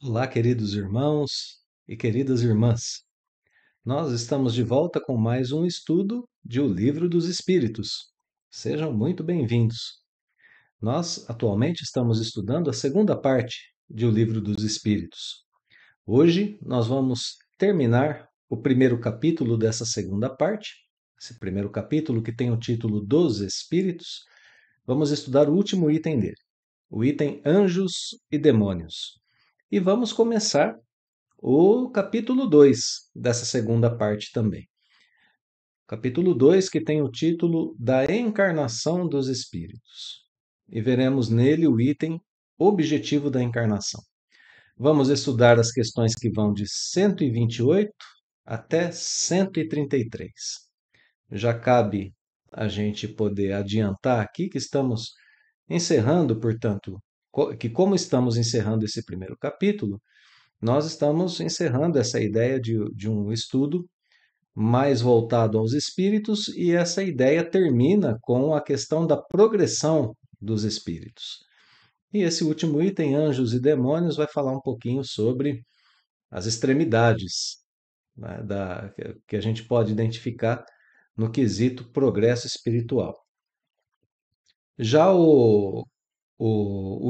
Olá, queridos irmãos e queridas irmãs. Nós estamos de volta com mais um estudo de O Livro dos Espíritos. Sejam muito bem-vindos. Nós atualmente estamos estudando a segunda parte de O Livro dos Espíritos. Hoje nós vamos terminar o primeiro capítulo dessa segunda parte, esse primeiro capítulo que tem o título Dos Espíritos. Vamos estudar o último item dele, o item Anjos e Demônios. E vamos começar o capítulo 2 dessa segunda parte também. Capítulo 2 que tem o título da Encarnação dos Espíritos. E veremos nele o item Objetivo da Encarnação. Vamos estudar as questões que vão de 128 até 133. Já cabe a gente poder adiantar aqui que estamos encerrando, portanto, que como estamos encerrando esse primeiro capítulo, nós estamos encerrando essa ideia de um estudo mais voltado aos espíritos, e essa ideia termina com a questão da progressão dos espíritos. E esse último item, Anjos e Demônios, vai falar um pouquinho sobre as extremidades, né, que a gente pode identificar no quesito progresso espiritual. Já o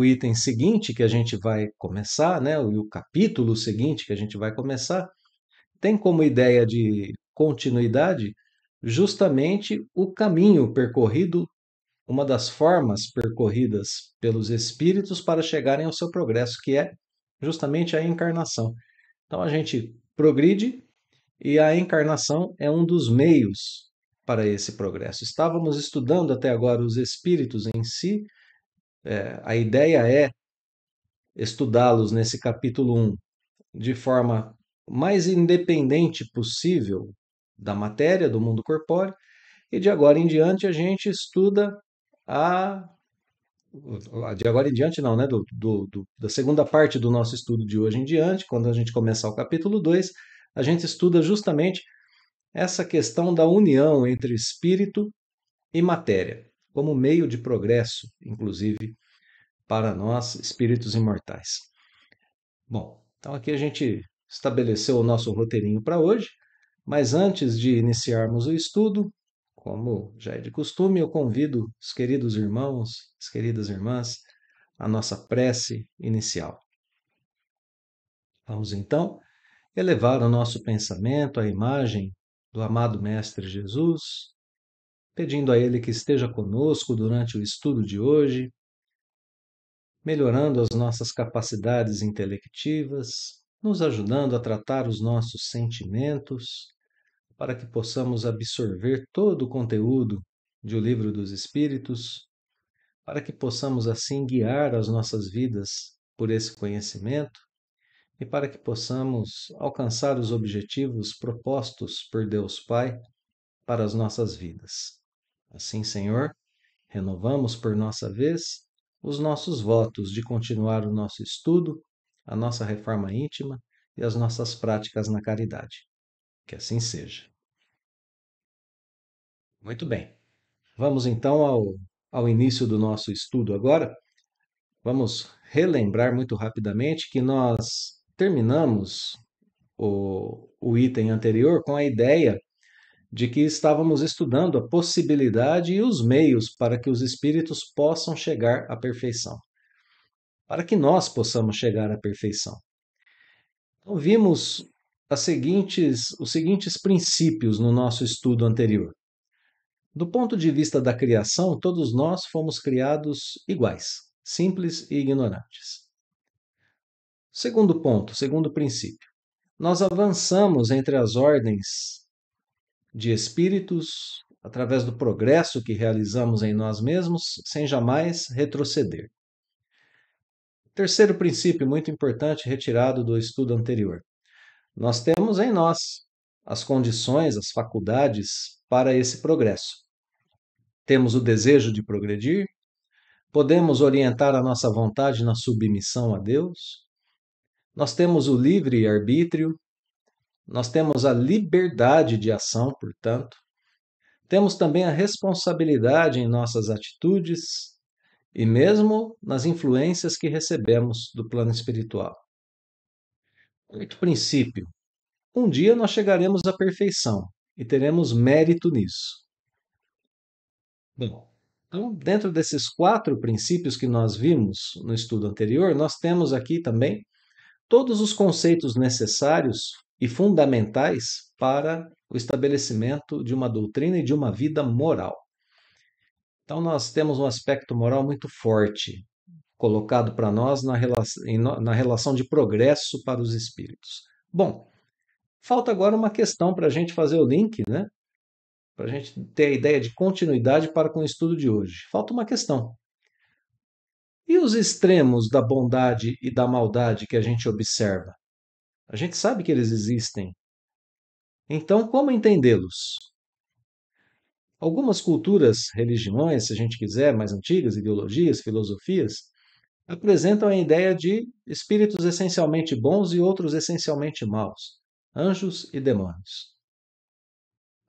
item seguinte que a gente vai começar, né, o capítulo seguinte que a gente vai começar, tem como ideia de continuidade justamente o caminho percorrido, uma das formas percorridas pelos espíritos para chegarem ao seu progresso, que é justamente a encarnação. Então a gente progride e a encarnação é um dos meios para esse progresso. Estávamos estudando até agora os espíritos em si, a ideia é estudá-los nesse capítulo 1 de forma mais independente possível da matéria, do mundo corpóreo, e de agora em diante a gente estuda a. De agora em diante, não, né? Da segunda parte do nosso estudo de hoje em diante, quando a gente começar o capítulo 2, a gente estuda justamente essa questão da união entre espírito e matéria, como meio de progresso, inclusive, para nós, espíritos imortais. Bom, então aqui a gente estabeleceu o nosso roteirinho para hoje, mas antes de iniciarmos o estudo, como já é de costume, eu convido os queridos irmãos, as queridas irmãs, à nossa prece inicial. Vamos então elevar o nosso pensamento à imagem do amado Mestre Jesus, pedindo a Ele que esteja conosco durante o estudo de hoje, melhorando as nossas capacidades intelectivas, nos ajudando a tratar os nossos sentimentos, para que possamos absorver todo o conteúdo de O Livro dos Espíritos, para que possamos assim guiar as nossas vidas por esse conhecimento e para que possamos alcançar os objetivos propostos por Deus Pai para as nossas vidas. Assim, Senhor, renovamos por nossa vez os nossos votos de continuar o nosso estudo, a nossa reforma íntima e as nossas práticas na caridade. Que assim seja. Muito bem. Vamos então ao início do nosso estudo agora. Vamos relembrar muito rapidamente que nós terminamos o item anterior com a ideia de que estávamos estudando a possibilidade e os meios para que os espíritos possam chegar à perfeição, para que nós possamos chegar à perfeição. Então, vimos os seguintes princípios no nosso estudo anterior. Do ponto de vista da criação, todos nós fomos criados iguais, simples e ignorantes. Segundo ponto, segundo princípio, nós avançamos entre as ordens de espíritos através do progresso que realizamos em nós mesmos, sem jamais retroceder. Terceiro princípio muito importante retirado do estudo anterior. Nós temos em nós as condições, as faculdades para esse progresso. Temos o desejo de progredir, podemos orientar a nossa vontade na submissão a Deus, nós temos o livre arbítrio, nós temos a liberdade de ação, portanto, temos também a responsabilidade em nossas atitudes e mesmo nas influências que recebemos do plano espiritual. Quarto princípio: um dia nós chegaremos à perfeição e teremos mérito nisso. Bom, então, dentro desses quatro princípios que nós vimos no estudo anterior, nós temos aqui também todos os conceitos necessários e fundamentais para o estabelecimento de uma doutrina e de uma vida moral. Então, nós temos um aspecto moral muito forte colocado para nós na relação de progresso para os espíritos. Bom, falta agora uma questão para a gente fazer o link, né? Para a gente ter a ideia de continuidade para com o estudo de hoje. Falta uma questão. E os extremos da bondade e da maldade que a gente observa? A gente sabe que eles existem. Então, como entendê-los? Algumas culturas, religiões, se a gente quiser, mais antigas, ideologias, filosofias, apresentam a ideia de espíritos essencialmente bons e outros essencialmente maus, anjos e demônios.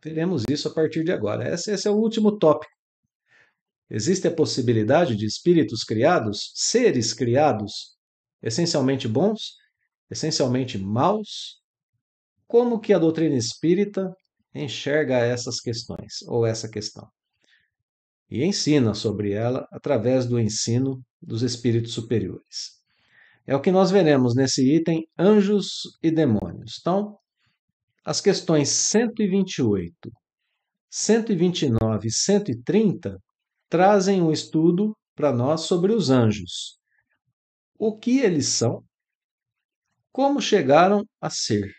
Veremos isso a partir de agora. Esse é o último tópico. Existe a possibilidade de espíritos criados, seres criados, essencialmente bons, essencialmente maus? Como que a doutrina espírita enxerga essas questões, ou essa questão? E ensina sobre ela através do ensino dos espíritos superiores. É o que nós veremos nesse item Anjos e Demônios. Então, as questões 128, 129 e 130 trazem um estudo para nós sobre os anjos. O que eles são? Como chegaram a ser?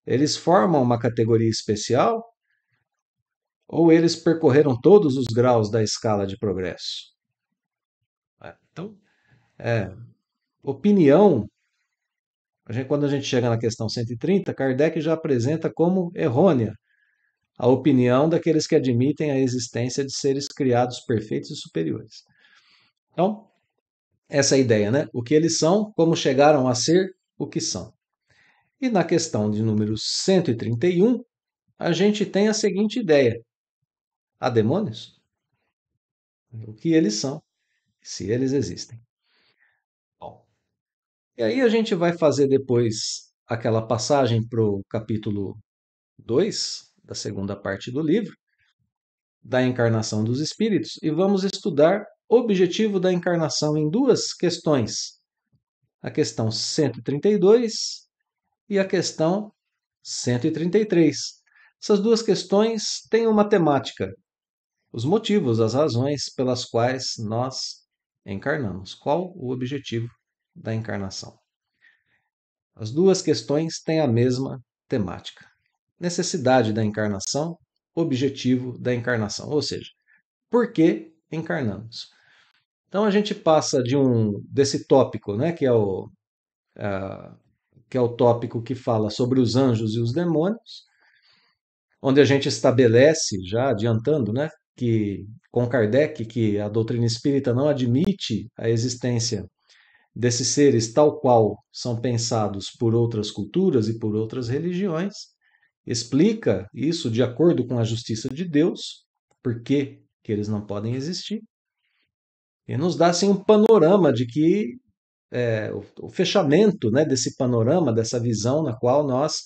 Eles formam uma categoria especial? Ou eles percorreram todos os graus da escala de progresso? Então, opinião, quando a gente chega na questão 130, Kardec já apresenta como errônea a opinião daqueles que admitem a existência de seres criados perfeitos e superiores. Então, essa é a ideia, né? O que eles são, como chegaram a ser o que são. E na questão de número 131, a gente tem a seguinte ideia: há demônios? O que eles são, se eles existem. Bom, e aí a gente vai fazer depois aquela passagem para o capítulo 2 da segunda parte do livro, da encarnação dos espíritos, e vamos estudar o objetivo da encarnação em duas questões: a questão 132 e a questão 133. Essas duas questões têm uma temática: os motivos, as razões pelas quais nós encarnamos. Qual o objetivo da encarnação? As duas questões têm a mesma temática: necessidade da encarnação, objetivo da encarnação, ou seja, por que encarnamos. Então a gente passa desse tópico, né, que é o tópico que fala sobre os anjos e os demônios, onde a gente estabelece, já adiantando, né, que com Kardec, que a doutrina espírita não admite a existência desses seres tal qual são pensados por outras culturas e por outras religiões, explica isso de acordo com a justiça de Deus, por que eles não podem existir, e nos dá assim um panorama de que o fechamento, né, desse panorama, dessa visão na qual nós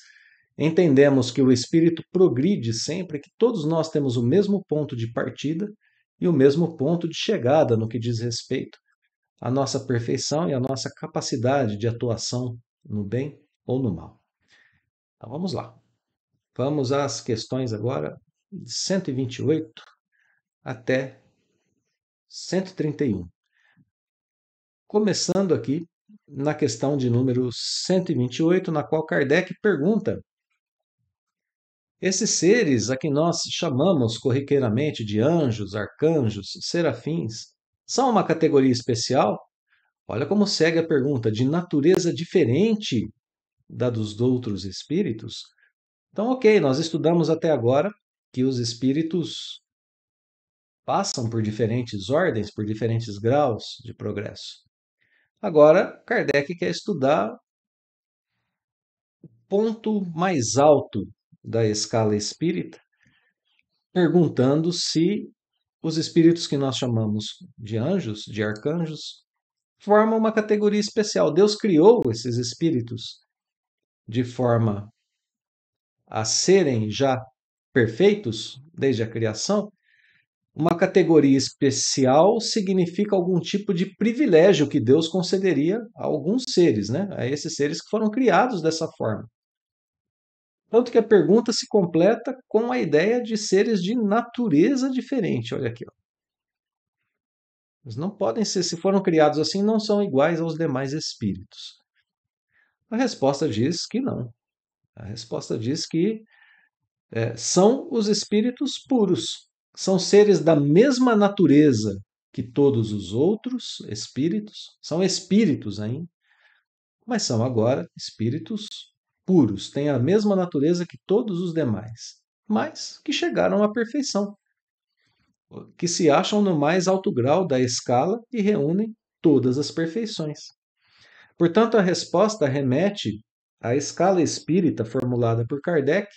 entendemos que o espírito progride sempre, que todos nós temos o mesmo ponto de partida e o mesmo ponto de chegada no que diz respeito à nossa perfeição e à nossa capacidade de atuação no bem ou no mal. Então vamos lá. Vamos às questões agora de 128 até 131. Começando aqui na questão de número 128, na qual Kardec pergunta: esses seres a que nós chamamos corriqueiramente de anjos, arcanjos, serafins, são uma categoria especial? Olha como segue a pergunta: de natureza diferente da dos outros espíritos? Então, ok, nós estudamos até agora que os espíritos passam por diferentes ordens, por diferentes graus de progresso. Agora, Kardec quer estudar o ponto mais alto da escala espírita, perguntando se os espíritos que nós chamamos de anjos, de arcanjos, formam uma categoria especial. Deus criou esses espíritos de forma a serem já perfeitos desde a criação, uma categoria especial significa algum tipo de privilégio que Deus concederia a alguns seres, né? A esses seres que foram criados dessa forma. Tanto que a pergunta se completa com a ideia de seres de natureza diferente. Olha aqui, ó. Eles não podem ser, se foram criados assim, não são iguais aos demais espíritos. A resposta diz que não. A resposta diz que são os espíritos puros. São seres da mesma natureza que todos os outros espíritos. São espíritos ainda, mas são agora espíritos puros. Têm a mesma natureza que todos os demais, mas que chegaram à perfeição, que se acham no mais alto grau da escala e reúnem todas as perfeições. Portanto, a resposta remete à escala espírita formulada por Kardec,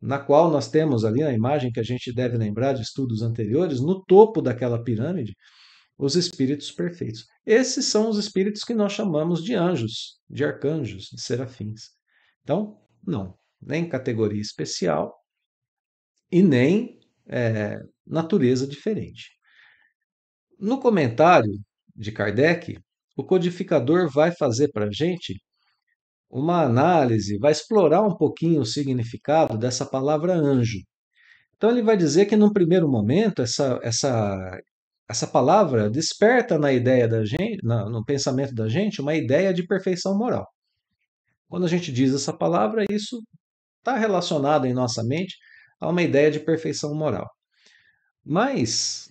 na qual nós temos ali na imagem que a gente deve lembrar de estudos anteriores, no topo daquela pirâmide, os espíritos perfeitos. Esses são os espíritos que nós chamamos de anjos, de arcanjos, de serafins. Então, não, nem categoria especial e nem natureza diferente. No comentário de Kardec, o codificador vai fazer para a gente uma análise, vai explorar um pouquinho o significado dessa palavra anjo. Então ele vai dizer que num primeiro momento essa palavra desperta na ideia da gente, no pensamento da gente, uma ideia de perfeição moral. Quando a gente diz essa palavra, isso está relacionado em nossa mente a uma ideia de perfeição moral. Mas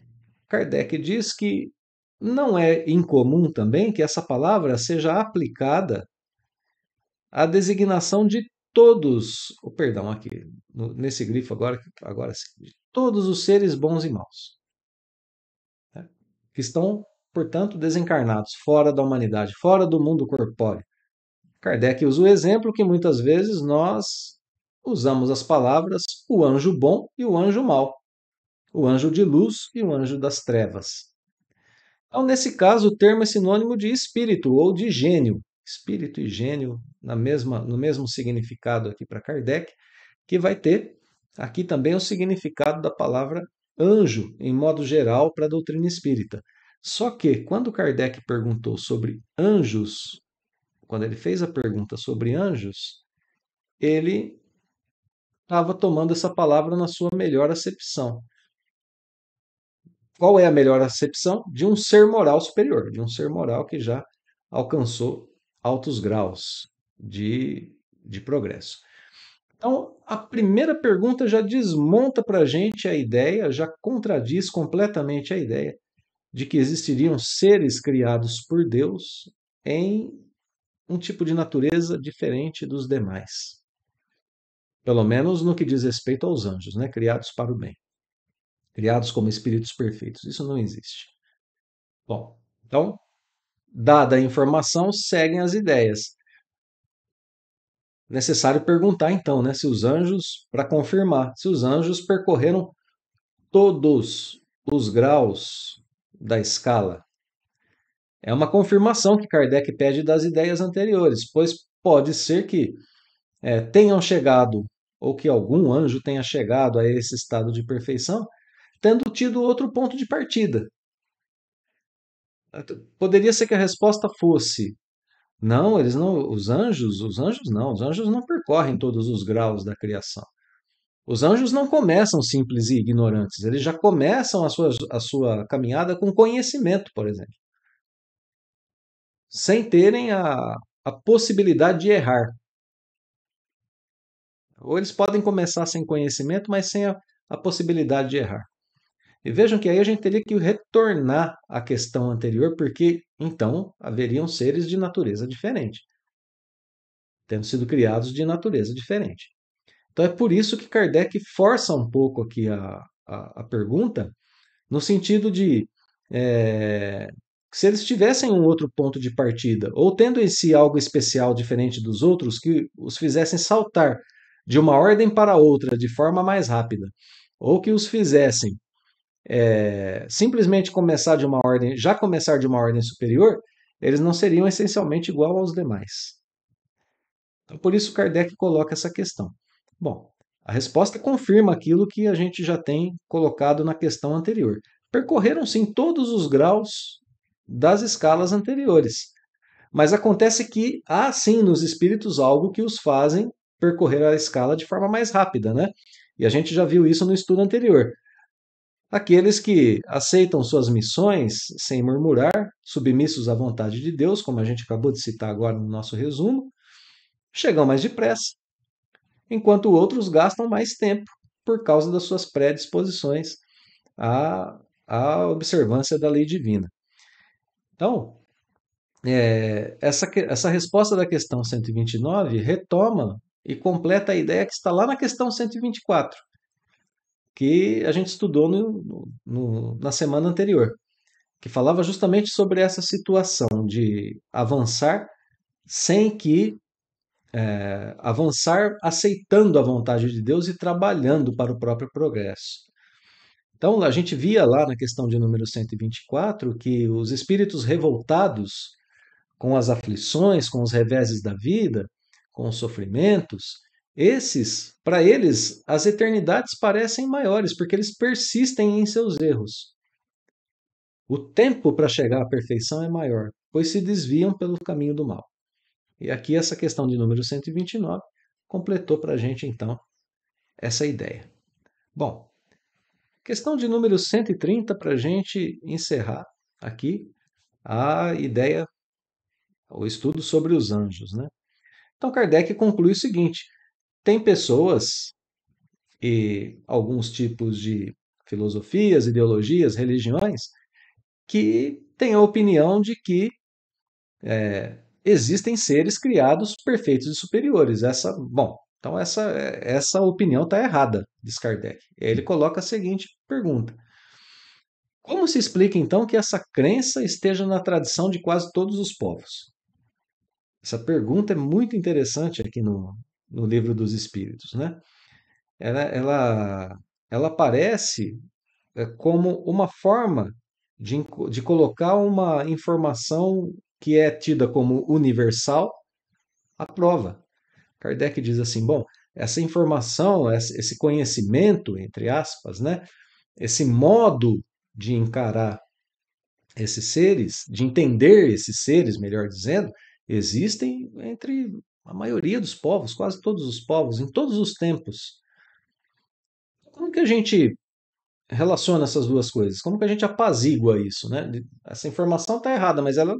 Kardec diz que não é incomum também que essa palavra seja aplicada à designação de todos, perdão, aqui, nesse grifo agora sim, de todos os seres bons e maus, né? Que estão, portanto, desencarnados, fora da humanidade, fora do mundo corpóreo. Kardec usa o exemplo que muitas vezes nós usamos as palavras o anjo bom e o anjo mau, o anjo de luz e o anjo das trevas. Então, nesse caso, o termo é sinônimo de espírito ou de gênio. Espírito e gênio no mesmo significado aqui para Kardec, que vai ter aqui também o significado da palavra anjo, em modo geral, para a doutrina espírita. Só que, quando Kardec perguntou sobre anjos, quando ele fez a pergunta sobre anjos, ele estava tomando essa palavra na sua melhor acepção. Qual é a melhor acepção? De um ser moral superior, de um ser moral que já alcançou altos graus de progresso. Então, a primeira pergunta já desmonta para a gente a ideia, já contradiz completamente a ideia de que existiriam seres criados por Deus em um tipo de natureza diferente dos demais. Pelo menos no que diz respeito aos anjos, né? Criados para o bem. Criados como espíritos perfeitos. Isso não existe. Bom, então, dada a informação, seguem as ideias. Necessário perguntar então, né, se os anjos, para confirmar, se os anjos percorreram todos os graus da escala. É uma confirmação que Kardec pede das ideias anteriores, pois pode ser que tenham chegado, ou que algum anjo tenha chegado a esse estado de perfeição, tendo tido outro ponto de partida. Poderia ser que a resposta fosse: não, eles não, os anjos não percorrem todos os graus da criação. Os anjos não começam simples e ignorantes, eles já começam a sua caminhada com conhecimento, por exemplo, sem terem a possibilidade de errar. Ou eles podem começar sem conhecimento, mas sem a possibilidade de errar. E vejam que aí a gente teria que retornar à questão anterior, porque então haveriam seres de natureza diferente, tendo sido criados de natureza diferente. Então é por isso que Kardec força um pouco aqui a pergunta, no sentido de se eles tivessem um outro ponto de partida, ou tendo em si algo especial diferente dos outros, que os fizessem saltar de uma ordem para outra de forma mais rápida, ou que os fizessem simplesmente começar de uma ordem superior, eles não seriam essencialmente igual aos demais. Por isso Kardec coloca essa questão. Bom, a resposta confirma aquilo que a gente já tem colocado na questão anterior. Percorreram sim todos os graus das escalas anteriores. Mas acontece que há sim nos espíritos algo que os fazem percorrer a escala de forma mais rápida, né? E a gente já viu isso no estudo anterior. Aqueles que aceitam suas missões sem murmurar, submissos à vontade de Deus, como a gente acabou de citar agora no nosso resumo, chegam mais depressa, enquanto outros gastam mais tempo por causa das suas predisposições à observância da lei divina. Então, essa resposta da questão 129 retoma e completa a ideia que está lá na questão 124, que a gente estudou na semana anterior, que falava justamente sobre essa situação de avançar sem que avançar aceitando a vontade de Deus e trabalhando para o próprio progresso. Então, a gente via lá na questão de número 124 que os espíritos revoltados com as aflições, com os reveses da vida, com os sofrimentos, esses, para eles, as eternidades parecem maiores, porque eles persistem em seus erros. O tempo para chegar à perfeição é maior, pois se desviam pelo caminho do mal. E aqui essa questão de número 129 completou para a gente, então, essa ideia. Bom, questão de número 130 para a gente encerrar aqui a ideia, o estudo sobre os anjos, né? Então Kardec conclui o seguinte: tem pessoas e alguns tipos de filosofias, ideologias, religiões que têm a opinião de que existem seres criados perfeitos e superiores. Então essa opinião está errada, diz Kardec. Ele coloca a seguinte pergunta: como se explica então que essa crença esteja na tradição de quase todos os povos? Essa pergunta é muito interessante aqui no Livro dos Espíritos, né? Ela, ela, ela aparece como uma forma de colocar uma informação que é tida como universal à prova. Kardec diz assim: bom, essa informação, esse conhecimento, entre aspas, né, esse modo de encarar esses seres, de entender esses seres, melhor dizendo, existem entre a maioria dos povos, quase todos os povos, em todos os tempos. Como que a gente relaciona essas duas coisas? Como que a gente apazigua isso, né? Essa informação está errada, mas ela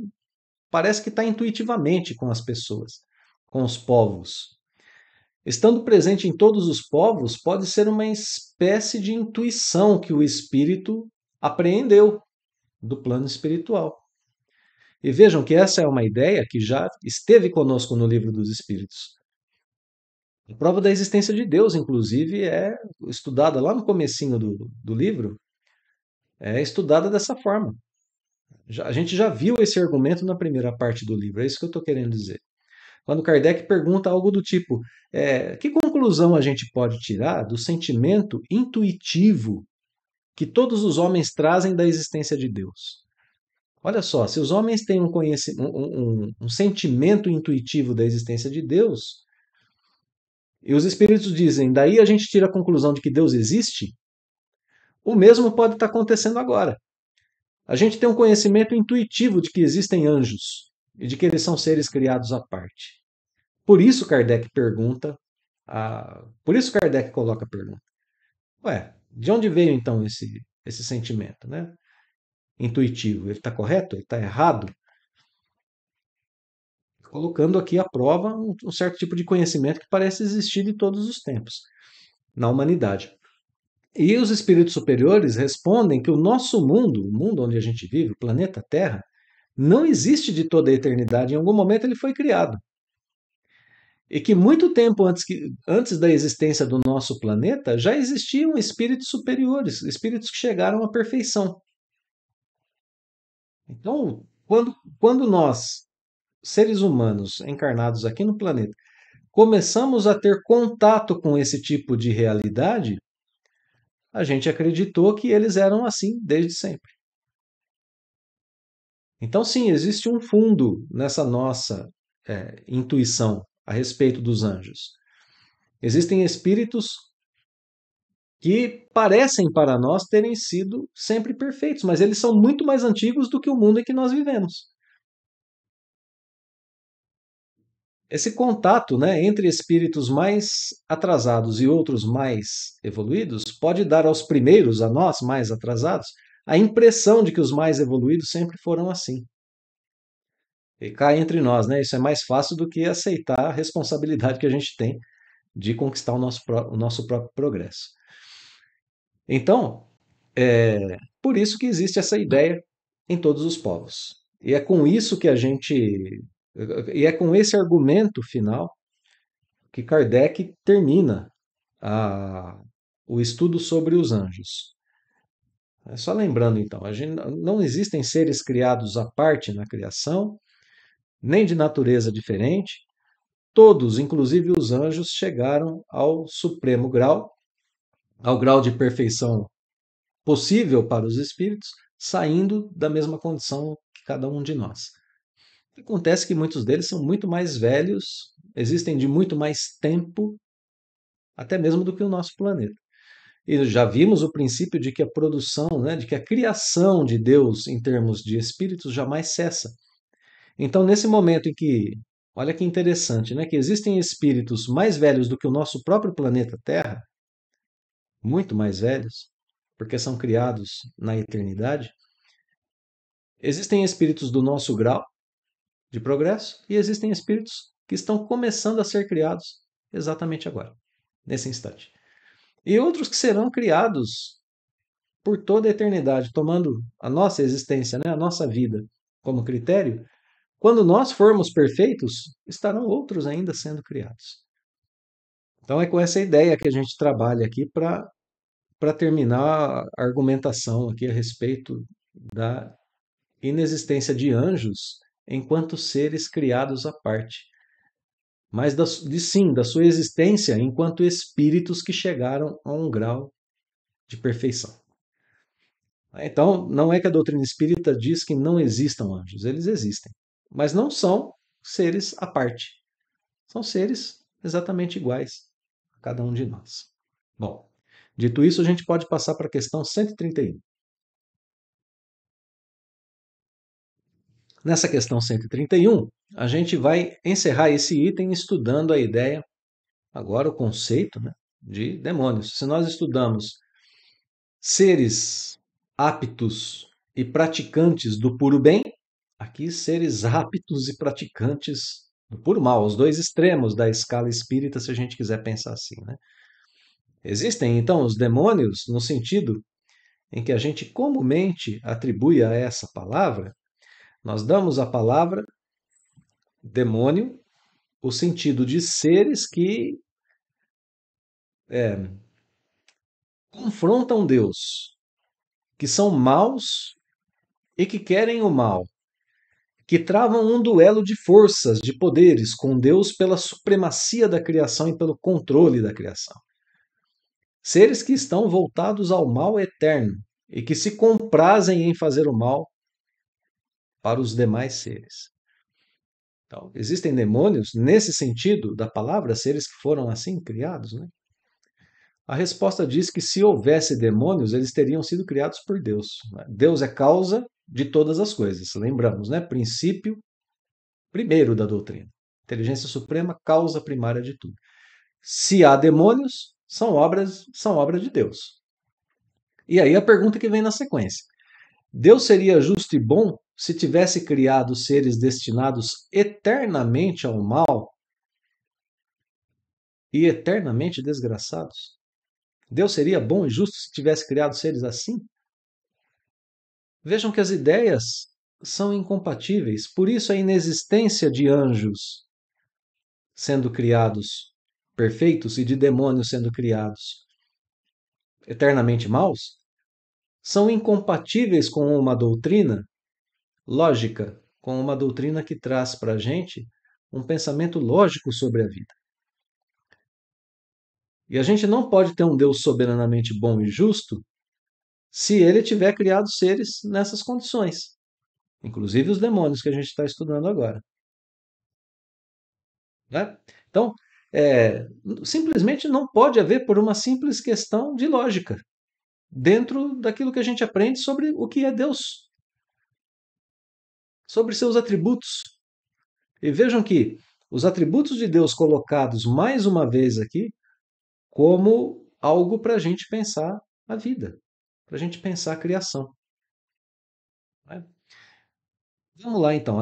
parece que está intuitivamente com as pessoas, com os povos. Estando presente em todos os povos, pode ser uma espécie de intuição que o espírito apreendeu do plano espiritual. E vejam que essa é uma ideia que já esteve conosco no Livro dos Espíritos. A prova da existência de Deus, inclusive, é estudada lá no comecinho do livro, é estudada dessa forma. A gente já viu esse argumento na primeira parte do livro, é isso que eu estou querendo dizer. Quando Kardec pergunta algo do tipo: que conclusão a gente pode tirar do sentimento intuitivo que todos os homens trazem da existência de Deus? Olha só, se os homens têm um sentimento intuitivo da existência de Deus, e os espíritos dizem, daí a gente tira a conclusão de que Deus existe, o mesmo pode estar acontecendo agora. A gente tem um conhecimento intuitivo de que existem anjos e de que eles são seres criados à parte. Por isso Kardec pergunta, por isso Kardec coloca a pergunta. Ué, de onde veio então esse sentimento, né? Intuitivo? Ele está correto? Ele está errado? Colocando aqui à prova um certo tipo de conhecimento que parece existir de todos os tempos na humanidade. E os espíritos superiores respondem que o nosso mundo, o mundo onde a gente vive, o planeta Terra, não existe de toda a eternidade. Em algum momento ele foi criado. E que muito tempo antes da existência do nosso planeta já existiam espíritos superiores, espíritos que chegaram à perfeição. Então, quando nós, seres humanos encarnados aqui no planeta, começamos a ter contato com esse tipo de realidade, a gente acreditou que eles eram assim desde sempre. Então, sim, existe um fundo nessa nossa intuição a respeito dos anjos. Existem espíritos que parecem para nós terem sido sempre perfeitos, mas eles são muito mais antigos do que o mundo em que nós vivemos. Esse contato, né, entre espíritos mais atrasados e outros mais evoluídos pode dar aos primeiros, a nós mais atrasados, a impressão de que os mais evoluídos sempre foram assim. E cá entre nós, né, isso é mais fácil do que aceitar a responsabilidade que a gente tem de conquistar o nosso próprio progresso. Então, por isso que existe essa ideia em todos os povos. E é com isso que a gente. E é com esse argumento final que Kardec termina a, o estudo sobre os anjos. Só lembrando então, não existem seres criados à parte na criação, nem de natureza diferente. Todos, inclusive os anjos, chegaram ao supremo grau, ao grau de perfeição possível para os espíritos, saindo da mesma condição que cada um de nós. Acontece que muitos deles são muito mais velhos, existem de muito mais tempo, até mesmo do que o nosso planeta. E já vimos o princípio de que a produção, né, de que a criação de Deus em termos de espíritos jamais cessa. Então, nesse momento em que, olha que interessante, né, que existem espíritos mais velhos do que o nosso próprio planeta Terra, muito mais velhos, porque são criados na eternidade, existem espíritos do nosso grau de progresso e existem espíritos que estão começando a ser criados exatamente agora, nesse instante. E outros que serão criados por toda a eternidade, tomando a nossa existência, né, a nossa vida como critério. Quando nós formos perfeitos, estarão outros ainda sendo criados. Então é com essa ideia que a gente trabalha aqui para terminar a argumentação aqui a respeito da inexistência de anjos enquanto seres criados à parte, mas sim da sua existência enquanto espíritos que chegaram a um grau de perfeição. Então, não é que a doutrina espírita diz que não existam anjos, eles existem, mas não são seres à parte. São seres exatamente iguais a cada um de nós. Bom, dito isso, a gente pode passar para a questão 131. Nessa questão 131, a gente vai encerrar esse item estudando a ideia, agora o conceito, né, de demônios. Se nós estudamos seres aptos e praticantes do puro bem, aqui seres aptos e praticantes do puro mal, os dois extremos da escala espírita, se a gente quiser pensar assim, né? Existem então os demônios no sentido em que a gente comumente atribui a essa palavra, nós damos à palavra demônio o sentido de seres que confrontam Deus, que são maus e que querem o mal, que travam um duelo de forças, de poderes com Deus pela supremacia da criação e pelo controle da criação. Seres que estão voltados ao mal eterno e que se comprazem em fazer o mal para os demais seres. Então, existem demônios nesse sentido da palavra, seres que foram assim criados, né? A resposta diz que se houvesse demônios, eles teriam sido criados por Deus. Deus é causa de todas as coisas. Lembramos, né? Princípio primeiro da doutrina. Inteligência suprema, causa primária de tudo. Se há demônios, são obras de Deus. E aí a pergunta que vem na sequência: Deus seria justo e bom se tivesse criado seres destinados eternamente ao mal e eternamente desgraçados? Deus seria bom e justo se tivesse criado seres assim? Vejam que as ideias são incompatíveis, por isso a inexistência de anjos sendo criados perfeitos e de demônios sendo criados eternamente maus são incompatíveis com uma doutrina lógica, com uma doutrina que traz para a gente um pensamento lógico sobre a vida. E a gente não pode ter um Deus soberanamente bom e justo se ele tiver criado seres nessas condições, inclusive os demônios que a gente está estudando agora. né? Então, é, simplesmente não pode haver por uma simples questão de lógica dentro daquilo que a gente aprende sobre o que é Deus, sobre seus atributos. E vejam que os atributos de Deus colocados mais uma vez aqui como algo para a gente pensar a vida, para a gente pensar a criação, né? Vamos lá então.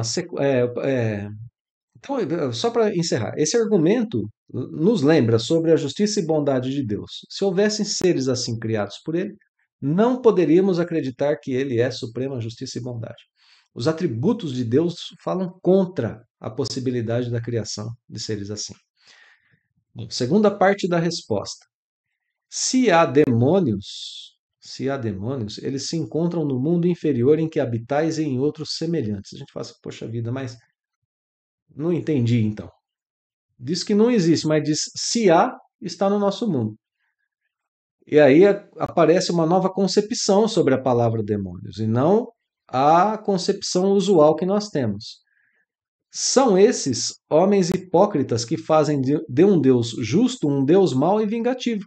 Então, só para encerrar, esse argumento nos lembra sobre a justiça e bondade de Deus. Se houvessem seres assim criados por ele, não poderíamos acreditar que ele é suprema justiça e bondade. Os atributos de Deus falam contra a possibilidade da criação de seres assim. Bom, segunda parte da resposta. Se há demônios, eles se encontram no mundo inferior em que habitais e em outros semelhantes. A gente fala assim, poxa vida, mas não entendi então. Diz que não existe, mas diz se há, está no nosso mundo. E aí aparece uma nova concepção sobre a palavra demônios, e não a concepção usual que nós temos. São esses homens hipócritas que fazem de um Deus justo um Deus mau e vingativo,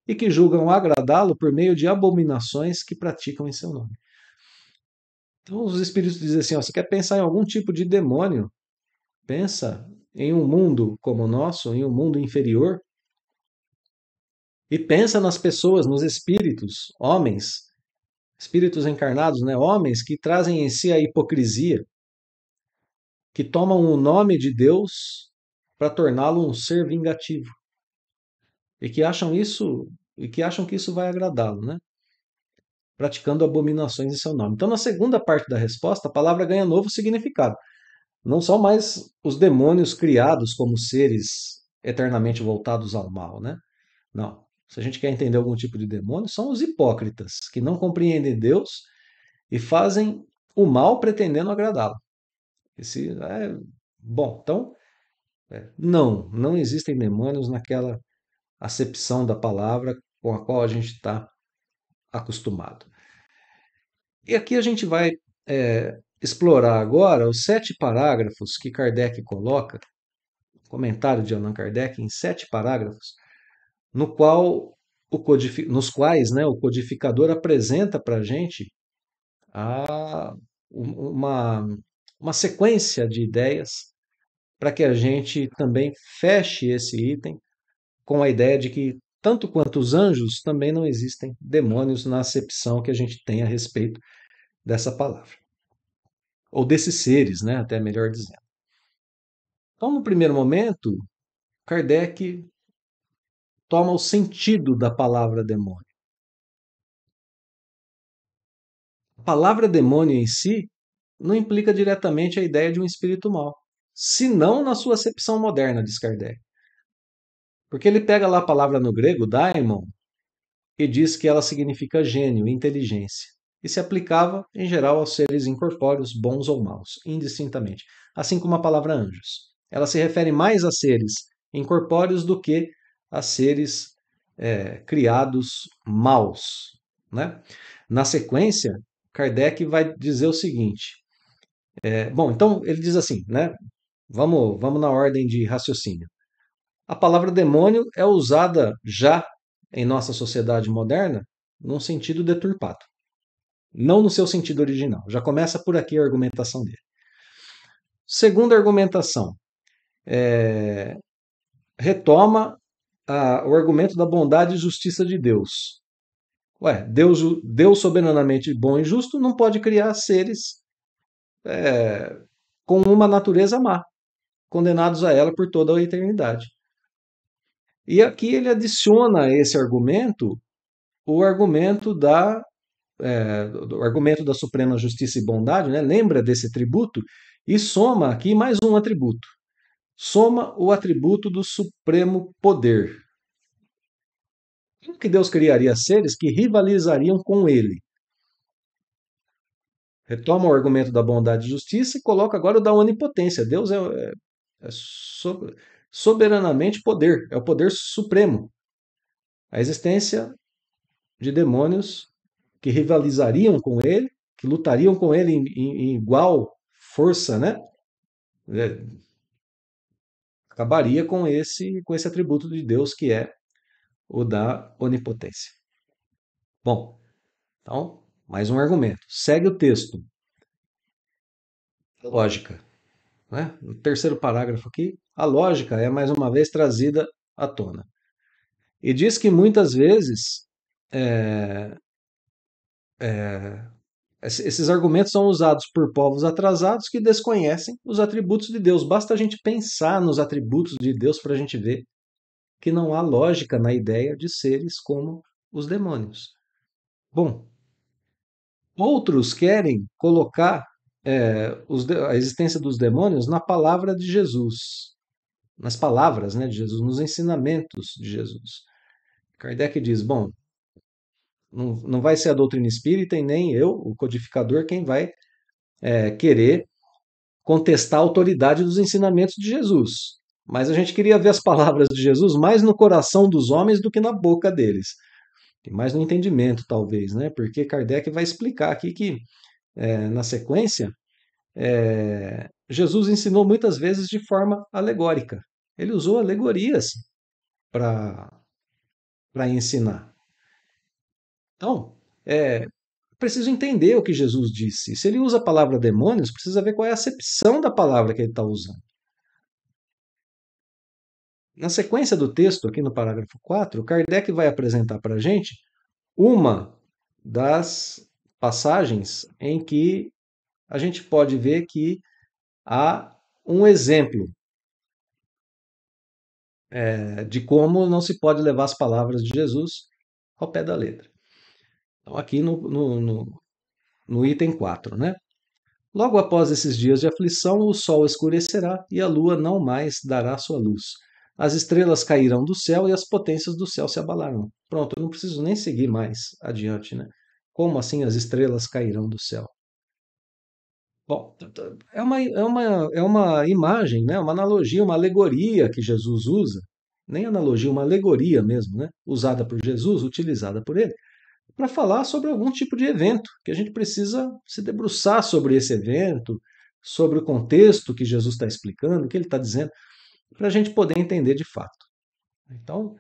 e que julgam agradá-lo por meio de abominações que praticam em seu nome. Então os espíritos dizem assim, ó, você quer pensar em algum tipo de demônio? Pensa em um mundo como o nosso, em um mundo inferior, e pensa nas pessoas, nos espíritos, homens, espíritos encarnados, né? Homens que trazem em si a hipocrisia, que tomam o nome de Deus para torná-lo um ser vingativo e que acham que isso vai agradá-lo, né? Praticando abominações em seu nome. Então, na segunda parte da resposta, a palavra ganha novo significado. Não são mais os demônios criados como seres eternamente voltados ao mal, né? Não. Se a gente quer entender algum tipo de demônio, são os hipócritas, que não compreendem Deus e fazem o mal pretendendo agradá-lo. Bom, então, não existem demônios naquela acepção da palavra com a qual a gente está acostumado. E aqui a gente vai explorar agora os 7 parágrafos que Kardec coloca, comentário de Allan Kardec, em 7 parágrafos, no qual nos quais, né, o codificador apresenta para a gente a, uma, uma sequência de ideias para que a gente também feche esse item com a ideia de que, tanto quanto os anjos, também não existem demônios na acepção que a gente tem a respeito dessa palavra. Ou desses seres, né, até melhor dizendo. Então, no primeiro momento, Kardec toma o sentido da palavra demônio. A palavra demônio em si não implica diretamente a ideia de um espírito mau, senão na sua acepção moderna, diz Kardec. Porque ele pega lá a palavra no grego, daimon, e diz que ela significa gênio, inteligência, e se aplicava, em geral, aos seres incorpóreos, bons ou maus, indistintamente, assim como a palavra anjos. Ela se refere mais a seres incorpóreos do que a seres criados maus, né? Na sequência, Kardec vai dizer o seguinte. Bom, então ele diz assim, né? Vamos na ordem de raciocínio. A palavra demônio é usada já em nossa sociedade moderna num sentido deturpado, não no seu sentido original. Já começa por aqui a argumentação dele. Segunda argumentação, retoma o argumento da bondade e justiça de Deus. Ué, Deus soberanamente bom e justo não pode criar seres com uma natureza má, condenados a ela por toda a eternidade. E aqui ele adiciona a esse argumento o argumento do argumento da suprema justiça e bondade, né? Lembra desse atributo e soma aqui mais um atributo. Soma o atributo do supremo poder. Como que Deus criaria seres que rivalizariam com ele? Retoma o argumento da bondade e justiça e coloca agora o da onipotência. Deus é soberanamente poder, é o poder supremo. A existência de demônios que rivalizariam com ele, que lutariam com ele em igual força, né? Acabaria com esse atributo de Deus que é o da onipotência. Bom, então, mais um argumento. Segue o texto. Lógica, né? No terceiro parágrafo aqui, a lógica é mais uma vez trazida à tona. E diz que muitas vezes é, esses argumentos são usados por povos atrasados que desconhecem os atributos de Deus. Basta a gente pensar nos atributos de Deus para a gente ver que não há lógica na ideia de seres como os demônios. Bom, outros querem colocar a existência dos demônios na palavra de Jesus, nas palavras, né, de Jesus, nos ensinamentos de Jesus. Kardec diz: bom, não vai ser a doutrina espírita e nem eu, o codificador, quem vai querer contestar a autoridade dos ensinamentos de Jesus. Mas a gente queria ver as palavras de Jesus mais no coração dos homens do que na boca deles. E mais no entendimento, talvez, né? Porque Kardec vai explicar aqui que, na sequência, Jesus ensinou muitas vezes de forma alegórica. Ele usou alegorias para ensinar. Então, preciso entender o que Jesus disse. Se ele usa a palavra demônios, precisa ver qual é a acepção da palavra que ele está usando. Na sequência do texto, aqui no parágrafo 4, Kardec vai apresentar para a gente uma das passagens em que a gente pode ver que há um exemplo de como não se pode levar as palavras de Jesus ao pé da letra. Então, aqui no item 4, né? Logo após esses dias de aflição, o sol escurecerá e a lua não mais dará sua luz. As estrelas cairão do céu e as potências do céu se abalarão. Pronto, eu não preciso nem seguir mais adiante, né? Como assim as estrelas cairão do céu? Bom, é uma imagem, né? Uma analogia, uma alegoria que Jesus usa. Nem analogia, uma alegoria mesmo, né? Usada por Jesus, utilizada por ele, para falar sobre algum tipo de evento, que a gente precisa se debruçar sobre esse evento, sobre o contexto que Jesus está explicando, o que ele está dizendo, para a gente poder entender de fato. Então,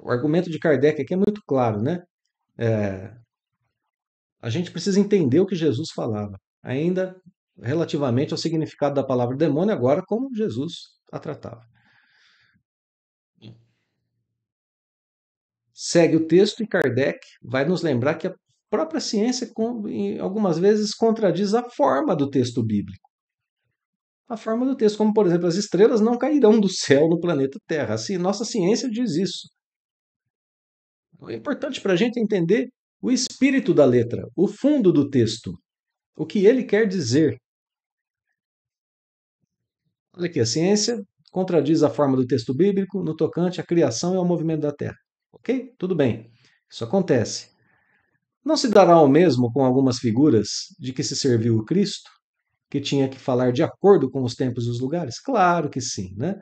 o argumento de Kardec aqui é muito claro, né? A gente precisa entender o que Jesus falava, ainda relativamente ao significado da palavra demônio, agora como Jesus a tratava. Segue o texto e Kardec vai nos lembrar que a própria ciência, algumas vezes, contradiz a forma do texto bíblico. A forma do texto, como por exemplo, as estrelas não cairão do céu no planeta Terra. Assim, nossa ciência diz isso. É importante para a gente entender o espírito da letra, o fundo do texto, o que ele quer dizer. Olha aqui, a ciência contradiz a forma do texto bíblico no tocante à criação e ao movimento da Terra. Ok? Tudo bem. Isso acontece. Não se dará ao mesmo com algumas figuras de que se serviu o Cristo, que tinha que falar de acordo com os tempos e os lugares? Claro que sim, né?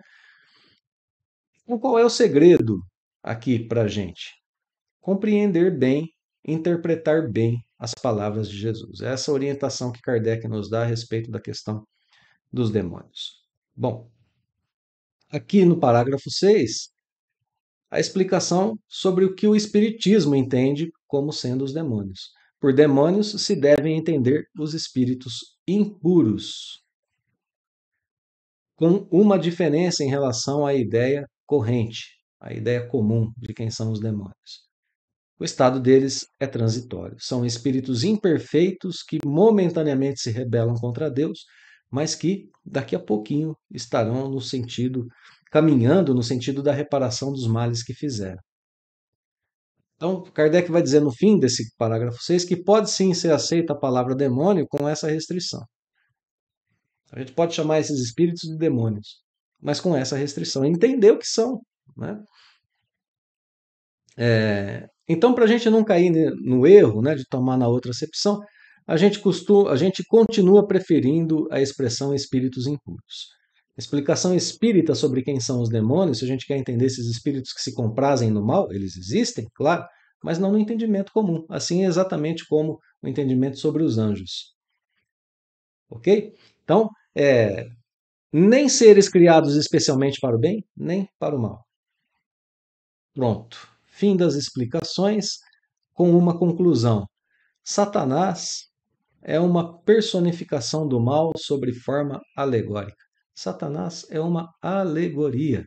Então, qual é o segredo aqui para a gente? Compreender bem, interpretar bem as palavras de Jesus. Essa orientação que Kardec nos dá a respeito da questão dos demônios. Bom, aqui no parágrafo 6, a explicação sobre o que o Espiritismo entende como sendo os demônios. Por demônios se devem entender os espíritos impuros, com uma diferença em relação à ideia corrente, à ideia comum de quem são os demônios. O estado deles é transitório. São espíritos imperfeitos que momentaneamente se rebelam contra Deus, mas que daqui a pouquinho estarão no sentido, caminhando no sentido da reparação dos males que fizeram. Então, Kardec vai dizer no fim desse parágrafo 6 que pode sim ser aceita a palavra demônio com essa restrição. A gente pode chamar esses espíritos de demônios, mas com essa restrição. Entender o que são. Né? Então, para a gente não cair no erro, né, de tomar na outra acepção, a gente continua preferindo a expressão espíritos impuros. Explicação espírita sobre quem são os demônios, se a gente quer entender esses espíritos que se comprazem no mal, eles existem, claro, mas não no entendimento comum, assim exatamente como o entendimento sobre os anjos. Ok? Então, nem seres criados especialmente para o bem, nem para o mal. Pronto. Fim das explicações com uma conclusão. Satanás é uma personificação do mal sobre forma alegórica. Satanás é uma alegoria.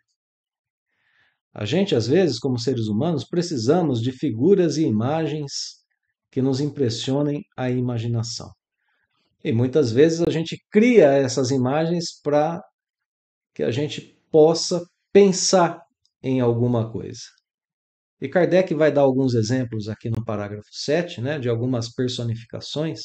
A gente, às vezes, como seres humanos, precisamos de figuras e imagens que nos impressionem a imaginação. E muitas vezes a gente cria essas imagens para que a gente possa pensar em alguma coisa. E Kardec vai dar alguns exemplos aqui no parágrafo 7, né, de algumas personificações,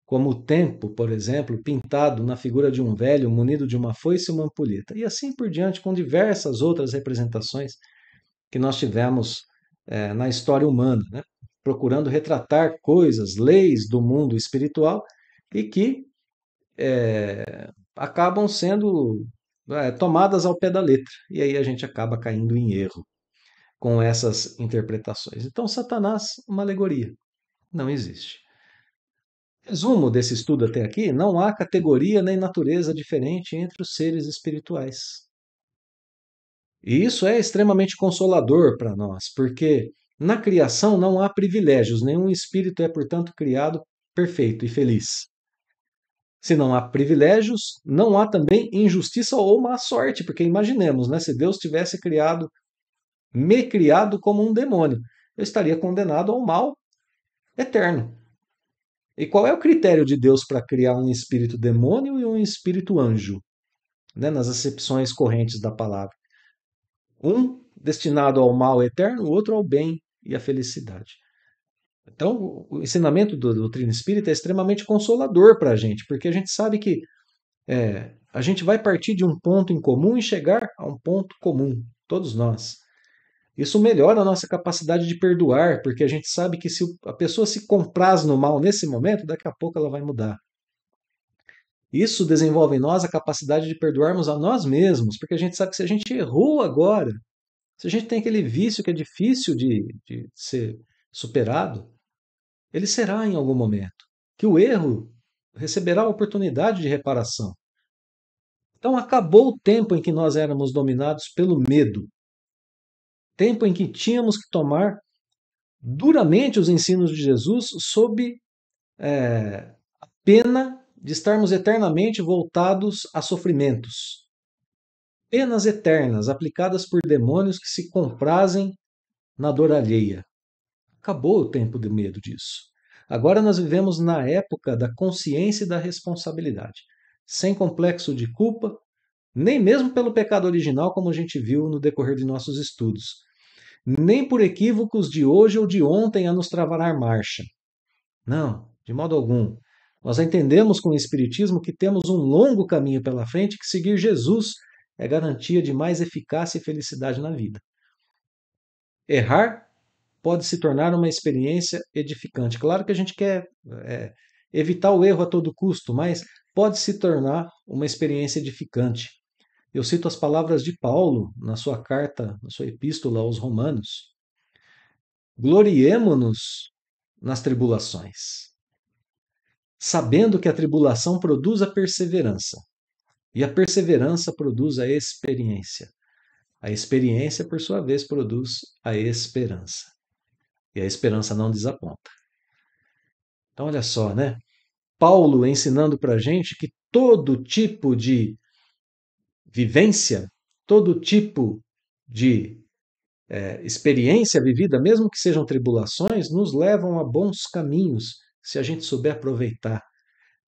como o tempo, por exemplo, pintado na figura de um velho munido de uma foice e uma ampulheta, e assim por diante, com diversas outras representações que nós tivemos na história humana, né, procurando retratar coisas, leis do mundo espiritual e que acabam sendo tomadas ao pé da letra. E aí a gente acaba caindo em erro com essas interpretações. Então, Satanás, uma alegoria, não existe. Resumo desse estudo até aqui: não há categoria nem natureza diferente entre os seres espirituais. E isso é extremamente consolador para nós, porque na criação não há privilégios, nenhum espírito é, portanto, criado perfeito e feliz. Se não há privilégios, não há também injustiça ou má sorte, porque imaginemos, né, se Deus tivesse me criado como um demônio, eu estaria condenado ao mal eterno. E qual é o critério de Deus para criar um espírito demônio e um espírito anjo, né, nas acepções correntes da palavra? Um destinado ao mal eterno, o outro ao bem e à felicidade. Então, o ensinamento da doutrina espírita é extremamente consolador para a gente, porque a gente sabe que a gente vai partir de um ponto em comum e chegar a um ponto comum, todos nós. Isso melhora a nossa capacidade de perdoar, porque a gente sabe que se a pessoa se compraz no mal nesse momento, daqui a pouco ela vai mudar. Isso desenvolve em nós a capacidade de perdoarmos a nós mesmos, porque a gente sabe que se a gente errou agora, se a gente tem aquele vício que é difícil de ser superado, ele será em algum momento. Que o erro receberá a oportunidade de reparação. Então acabou o tempo em que nós éramos dominados pelo medo. Tempo em que tínhamos que tomar duramente os ensinos de Jesus sob a pena de estarmos eternamente voltados a sofrimentos. Penas eternas aplicadas por demônios que se comprazem na dor alheia. Acabou o tempo de medo disso. Agora nós vivemos na época da consciência e da responsabilidade, sem complexo de culpa, nem mesmo pelo pecado original, como a gente viu no decorrer de nossos estudos, nem por equívocos de hoje ou de ontem a nos travar a marcha. Não, de modo algum. Nós entendemos com o Espiritismo que temos um longo caminho pela frente, que seguir Jesus é garantia de mais eficácia e felicidade na vida. Errar pode se tornar uma experiência edificante. Claro que a gente quer evitar o erro a todo custo, mas pode se tornar uma experiência edificante. Eu cito as palavras de Paulo na sua carta, na sua epístola aos Romanos. Gloriemo-nos nas tribulações, sabendo que a tribulação produz a perseverança, e a perseverança produz a experiência. A experiência, por sua vez, produz a esperança. E a esperança não desaponta. Então, olha só, né? Paulo ensinando para a gente que todo tipo de vivência, todo tipo de experiência vivida, mesmo que sejam tribulações, nos levam a bons caminhos se a gente souber aproveitar.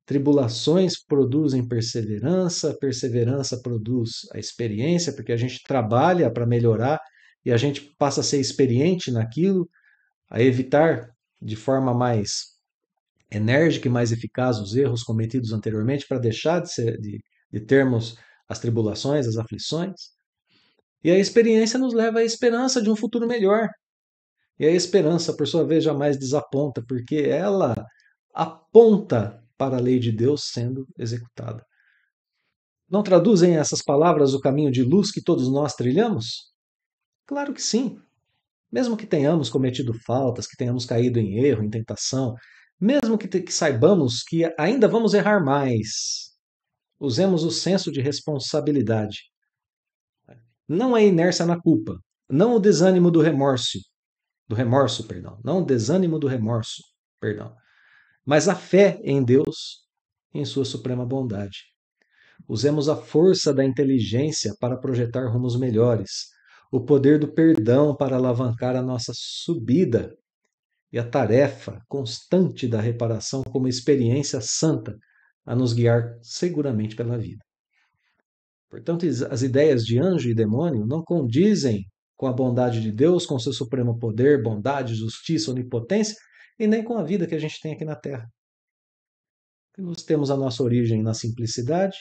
Tribulações produzem perseverança, perseverança produz a experiência, porque a gente trabalha para melhorar e a gente passa a ser experiente naquilo, a evitar de forma mais enérgica e mais eficaz os erros cometidos anteriormente, para deixar de termos as tribulações, as aflições. E a experiência nos leva à esperança de um futuro melhor. E a esperança, por sua vez, jamais desaponta, porque ela aponta para a lei de Deus sendo executada. Não traduzem essas palavras o caminho de luz que todos nós trilhamos? Claro que sim. Mesmo que tenhamos cometido faltas, que tenhamos caído em erro, em tentação, mesmo que saibamos que ainda vamos errar mais, Usemos o senso de responsabilidade. Não a inércia na culpa, não o desânimo do remorso, perdão, não o desânimo do remorso, perdão, mas a fé em Deus e em sua suprema bondade. Usemos a força da inteligência para projetar rumos melhores, o poder do perdão para alavancar a nossa subida e a tarefa constante da reparação como experiência santa a nos guiar seguramente pela vida. Portanto, as ideias de anjo e demônio não condizem com a bondade de Deus, com seu supremo poder, bondade, justiça, onipotência, e nem com a vida que a gente tem aqui na Terra. Nós temos a nossa origem na simplicidade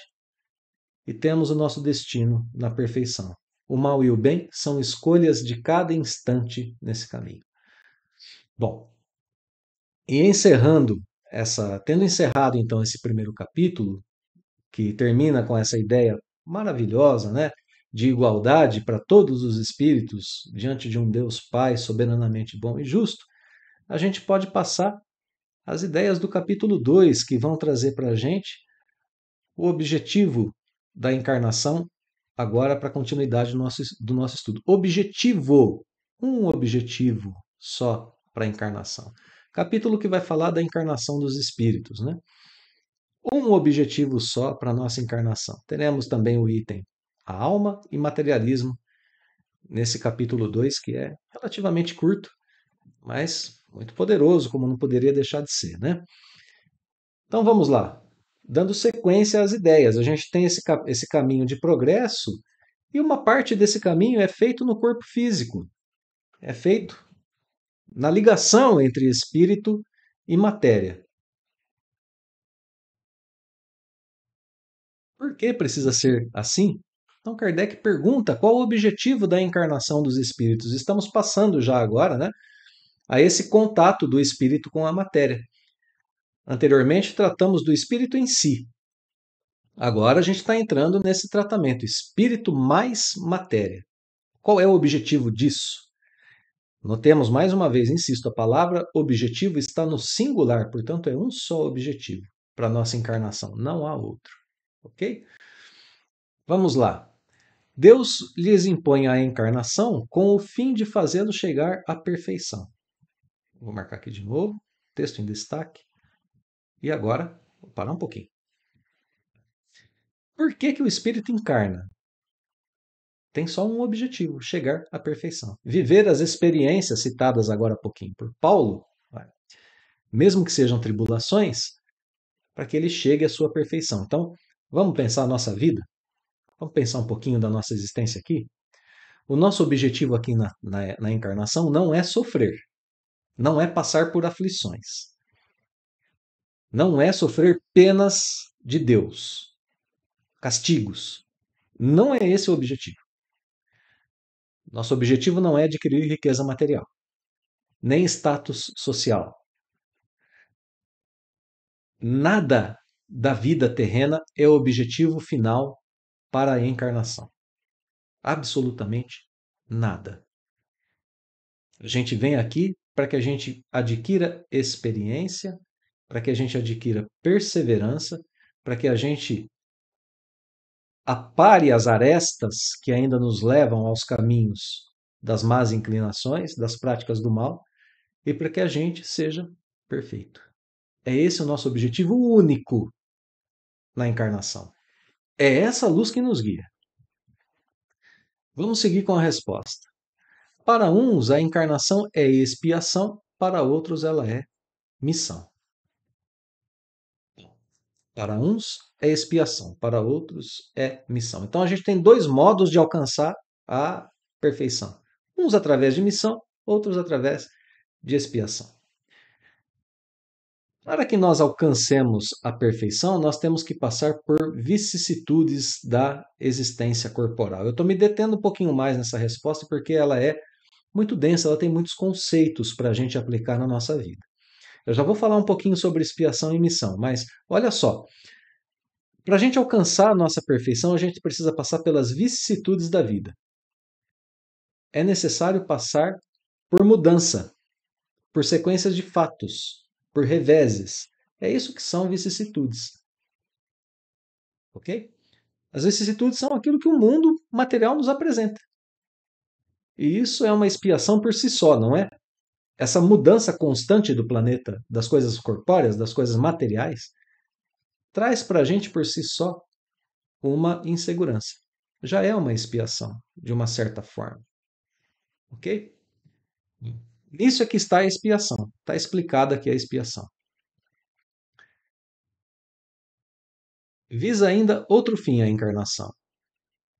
e temos o nosso destino na perfeição. O mal e o bem são escolhas de cada instante nesse caminho. Bom, e tendo encerrado então esse primeiro capítulo, que termina com essa ideia maravilhosa, né, de igualdade para todos os espíritos diante de um Deus Pai soberanamente bom e justo, a gente pode passar as ideias do capítulo 2, que vão trazer para a gente o objetivo da encarnação, agora para a continuidade do nosso estudo. Um objetivo só para a encarnação. Capítulo que vai falar da encarnação dos espíritos, né? Um objetivo só para a nossa encarnação. Teremos também o item a alma e materialismo nesse capítulo 2, que é relativamente curto, mas muito poderoso, como não poderia deixar de ser, né? Então vamos lá. Dando sequência às ideias, a gente tem esse caminho de progresso e uma parte desse caminho é feito no corpo físico, é feito na ligação entre espírito e matéria. Por que precisa ser assim? Então Kardec pergunta qual o objetivo da encarnação dos espíritos. Estamos passando já agora, né, a esse contato do espírito com a matéria. Anteriormente tratamos do espírito em si. Agora a gente está entrando nesse tratamento, espírito mais matéria. Qual é o objetivo disso? Notemos mais uma vez, insisto, a palavra objetivo está no singular, portanto é um só objetivo para a nossa encarnação, não há outro. Ok? Vamos lá. Deus lhes impõe a encarnação com o fim de fazê-los chegar à perfeição. Vou marcar aqui de novo, texto em destaque. E agora, vou parar um pouquinho. Por que o espírito encarna? Tem só um objetivo: chegar à perfeição. Viver as experiências citadas agora há pouquinho por Paulo, mesmo que sejam tribulações, para que ele chegue à sua perfeição. Então, vamos pensar a nossa vida? Vamos pensar um pouquinho da nossa existência aqui? O nosso objetivo aqui na encarnação não é sofrer, não é passar por aflições, não é sofrer penas de Deus, castigos. Não é esse o objetivo. Nosso objetivo não é adquirir riqueza material, nem status social. Nada da vida terrena é o objetivo final para a encarnação. Absolutamente nada. A gente vem aqui para que a gente adquira experiência, para que a gente adquira perseverança, para que a gente apare as arestas que ainda nos levam aos caminhos das más inclinações, das práticas do mal, e para que a gente seja perfeito. É esse o nosso objetivo único na encarnação. É essa luz que nos guia. Vamos seguir com a resposta. Para uns, a encarnação é expiação, para outros, ela é missão. Para uns é expiação, para outros é missão. Então a gente tem dois modos de alcançar a perfeição: uns através de missão, outros através de expiação. Para que nós alcancemos a perfeição, nós temos que passar por vicissitudes da existência corporal. Eu estou me detendo um pouquinho mais nessa resposta porque ela é muito densa, ela tem muitos conceitos para a gente aplicar na nossa vida. Eu já vou falar um pouquinho sobre expiação e missão, mas olha só. Para a gente alcançar a nossa perfeição, a gente precisa passar pelas vicissitudes da vida. É necessário passar por mudança, por sequências de fatos, por reveses. É isso que são vicissitudes. ok? As vicissitudes são aquilo que o mundo material nos apresenta. E isso é uma expiação por si só, não é? Essa mudança constante do planeta, das coisas corpóreas, das coisas materiais, traz para a gente por si só uma insegurança. Já é uma expiação, de uma certa forma, ok? Nisso é que está a expiação. Está explicada aqui a expiação. Visa ainda outro fim a encarnação: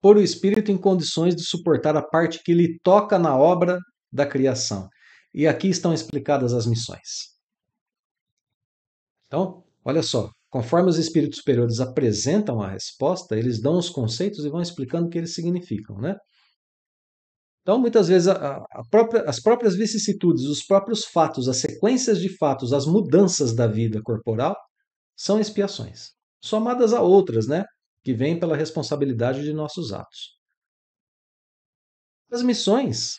pôr o espírito em condições de suportar a parte que lhe toca na obra da criação. E aqui estão explicadas as missões. Então, olha só, conforme os espíritos superiores apresentam a resposta, eles dão os conceitos e vão explicando o que eles significam, né? Então, muitas vezes, as próprias vicissitudes, os próprios fatos, as sequências de fatos, as mudanças da vida corporal são expiações, somadas a outras, né? Que vêm pela responsabilidade de nossos atos. As missões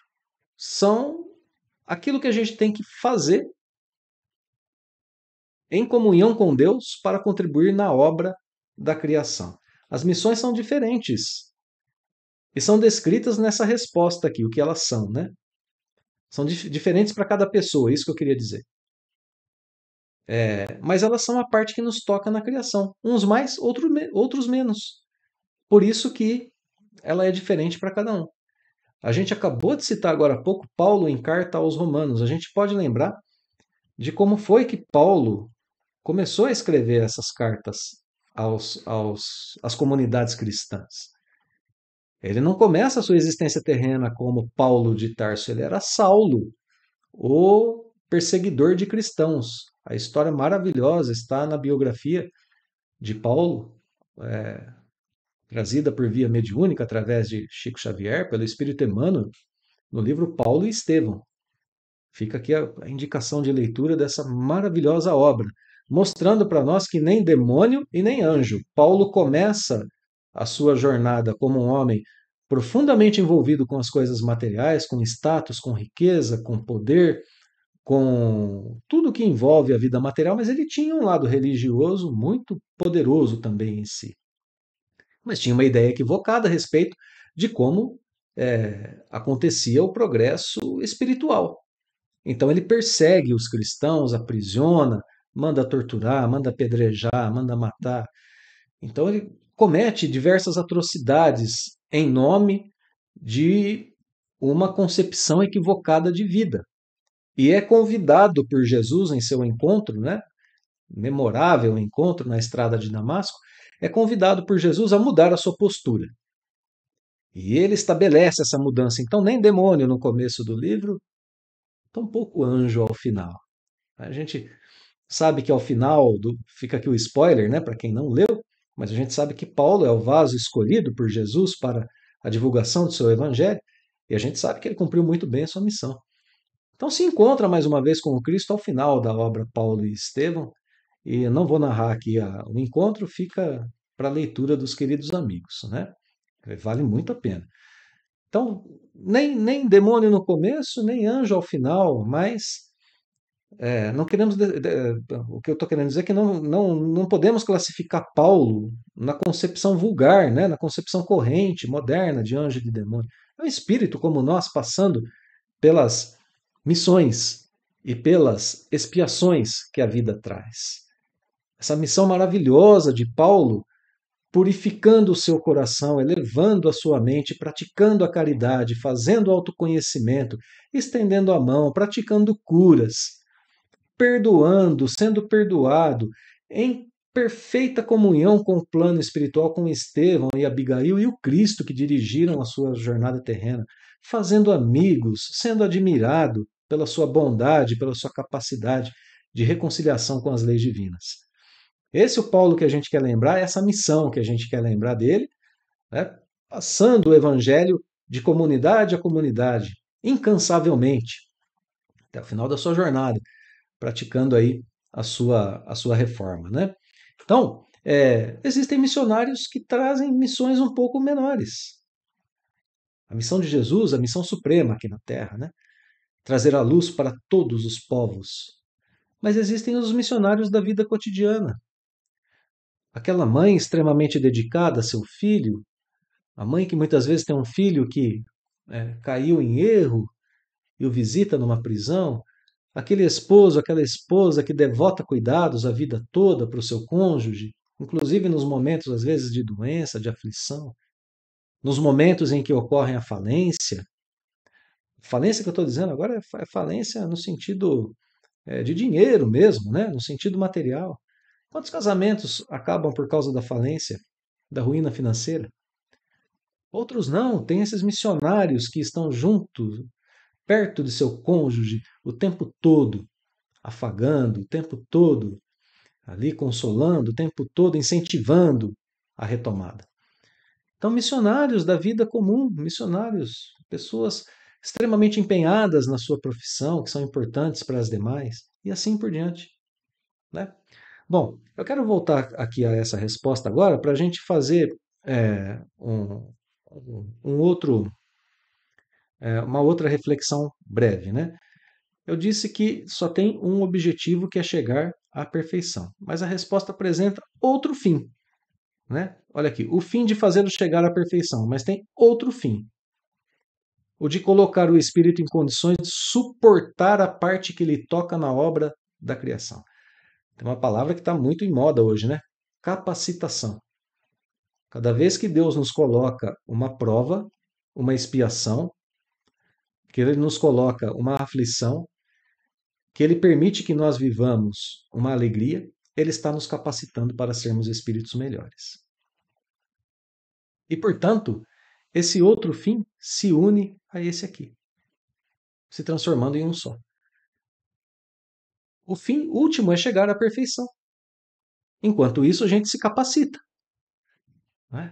são aquilo que a gente tem que fazer em comunhão com Deus para contribuir na obra da criação. As missões são diferentes e são descritas nessa resposta aqui, o que elas são, né? São diferentes para cada pessoa, é isso que eu queria dizer. Mas elas são a parte que nos toca na criação. Uns mais, outros menos. Por isso que ela é diferente para cada um. A gente acabou de citar agora há pouco Paulo em carta aos Romanos. A gente pode lembrar de como foi que Paulo começou a escrever essas cartas às comunidades cristãs. Ele não começa a sua existência terrena como Paulo de Tarso, ele era Saulo, o perseguidor de cristãos. A história maravilhosa está na biografia de Paulo, trazida por via mediúnica através de Chico Xavier, pelo Espírito Emmanuel, no livro Paulo e Estevão. Fica aqui a indicação de leitura dessa maravilhosa obra, mostrando para nós que nem demônio e nem anjo. Paulo começa a sua jornada como um homem profundamente envolvido com as coisas materiais, com status, com riqueza, com poder, com tudo que envolve a vida material, mas ele tinha um lado religioso muito poderoso também em si. Mas tinha uma ideia equivocada a respeito de como acontecia o progresso espiritual. Então ele persegue os cristãos, aprisiona, manda torturar, manda apedrejar, manda matar. Então ele comete diversas atrocidades em nome de uma concepção equivocada de vida. E é convidado por Jesus em seu encontro, né? Memorável encontro na estrada de Damasco, é convidado por Jesus a mudar a sua postura. E ele estabelece essa mudança. Então, nem demônio no começo do livro, tampouco anjo ao final. A gente sabe que ao final, fica aqui o spoiler, né, para quem não leu, mas a gente sabe que Paulo é o vaso escolhido por Jesus para a divulgação do seu evangelho, e a gente sabe que ele cumpriu muito bem a sua missão. Então se encontra mais uma vez com o Cristo ao final da obra Paulo e Estevão, e não vou narrar aqui o encontro, fica para a leitura dos queridos amigos, né? Vale muito a pena. Então, nem demônio no começo, nem anjo ao final, mas não queremos. O que eu estou querendo dizer é que não podemos classificar Paulo na concepção vulgar, né, na concepção corrente, moderna de anjo e de demônio. É um espírito como nós, passando pelas missões e pelas expiações que a vida traz. Essa missão maravilhosa de Paulo, purificando o seu coração, elevando a sua mente, praticando a caridade, fazendo autoconhecimento, estendendo a mão, praticando curas, perdoando, sendo perdoado, em perfeita comunhão com o plano espiritual, com Estevão e Abigail e o Cristo que dirigiram a sua jornada terrena, fazendo amigos, sendo admirado pela sua bondade, pela sua capacidade de reconciliação com as leis divinas. Esse é o Paulo que a gente quer lembrar, essa missão que a gente quer lembrar dele, né? Passando o evangelho de comunidade a comunidade, incansavelmente, até o final da sua jornada, praticando aí a sua reforma, né? Então, existem missionários que trazem missões um pouco menores. A missão de Jesus, a missão suprema aqui na Terra, né? Trazer a luz para todos os povos. Mas existem os missionários da vida cotidiana. Aquela mãe extremamente dedicada a seu filho, a mãe que muitas vezes tem um filho que caiu em erro e o visita numa prisão, aquele esposo, aquela esposa que devota cuidados a vida toda para o seu cônjuge, inclusive nos momentos, às vezes, de doença, de aflição, nos momentos em que ocorrem a falência. Falência que eu estou dizendo agora é falência no sentido de dinheiro mesmo, né? No sentido material. Quantos casamentos acabam por causa da falência, da ruína financeira? Outros não, tem esses missionários que estão juntos, perto de seu cônjuge, o tempo todo, afagando, o tempo todo, ali consolando, o tempo todo incentivando a retomada. Então, missionários da vida comum, missionários, pessoas extremamente empenhadas na sua profissão, que são importantes para as demais, e assim por diante, né? Bom, eu quero voltar aqui a essa resposta agora para a gente fazer é, um, um outro, uma outra reflexão breve, né? Eu disse que só tem um objetivo que é chegar à perfeição, mas a resposta apresenta outro fim, né? Olha aqui, o fim de fazê-lo chegar à perfeição, mas tem outro fim, o de colocar o espírito em condições de suportar a parte que lhe toca na obra da criação. Tem uma palavra que está muito em moda hoje, né? Capacitação. Cada vez que Deus nos coloca uma prova, uma expiação, que Ele nos coloca uma aflição, que Ele permite que nós vivamos uma alegria, Ele está nos capacitando para sermos espíritos melhores. E, portanto, esse outro fim se une a esse aqui, se transformando em um só. O fim último é chegar à perfeição. Enquanto isso, a gente se capacita. Né?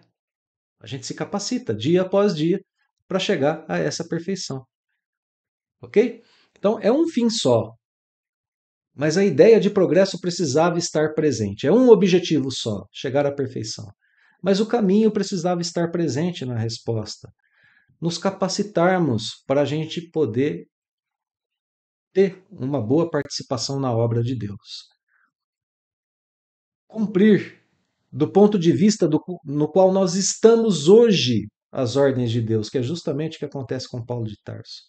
A gente se capacita dia após dia para chegar a essa perfeição. Ok? Então, é um fim só. Mas a ideia de progresso precisava estar presente. É um objetivo só, chegar à perfeição. Mas o caminho precisava estar presente na resposta. Nos capacitarmos para a gente poder ter uma boa participação na obra de Deus. Cumprir, do ponto de vista no qual nós estamos hoje, as ordens de Deus, que é justamente o que acontece com Paulo de Tarso.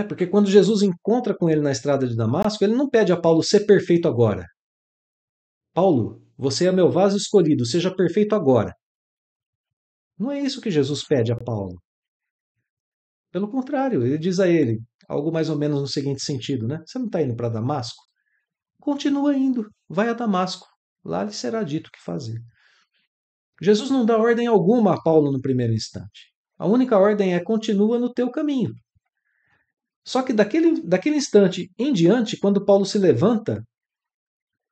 Porque quando Jesus encontra com ele na estrada de Damasco, ele não pede a Paulo ser perfeito agora. Paulo, você é meu vaso escolhido, seja perfeito agora. Não é isso que Jesus pede a Paulo. Pelo contrário, ele diz a ele algo mais ou menos no seguinte sentido, né? Você não está indo para Damasco? Continua indo, vai a Damasco. Lá lhe será dito o que fazer. Jesus não dá ordem alguma a Paulo no primeiro instante. A única ordem é continua no teu caminho. Só que daquele instante em diante, quando Paulo se levanta,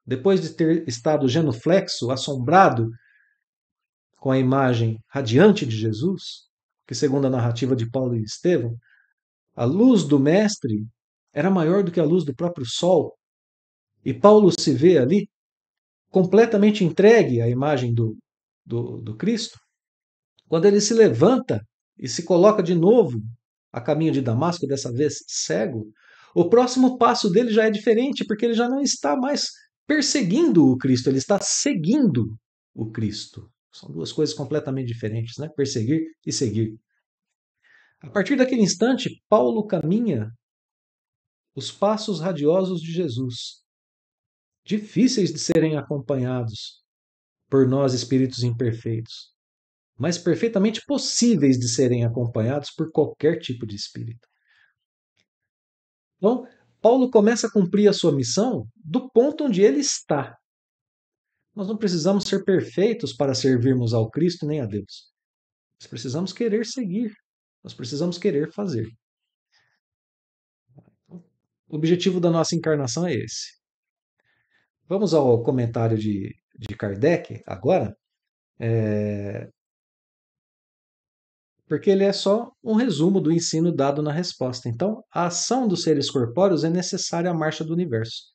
depois de ter estado genuflexo, assombrado com a imagem radiante de Jesus, que segundo a narrativa de Paulo e Estevão, a luz do Mestre era maior do que a luz do próprio sol, e Paulo se vê ali completamente entregue à imagem do Cristo. Quando ele se levanta e se coloca de novo a caminho de Damasco, dessa vez cego, o próximo passo dele já é diferente, porque ele já não está mais perseguindo o Cristo, ele está seguindo o Cristo. São duas coisas completamente diferentes, né? Perseguir e seguir. A partir daquele instante, Paulo caminha os passos radiosos de Jesus, difíceis de serem acompanhados por nós espíritos imperfeitos, mas perfeitamente possíveis de serem acompanhados por qualquer tipo de espírito. Então, Paulo começa a cumprir a sua missão do ponto onde ele está. Nós não precisamos ser perfeitos para servirmos ao Cristo nem a Deus. Nós precisamos querer seguir. Nós precisamos querer fazer. O objetivo da nossa encarnação é esse. Vamos ao comentário de Kardec agora, porque ele é só um resumo do ensino dado na resposta. Então, a ação dos seres corpóreos é necessária à marcha do universo.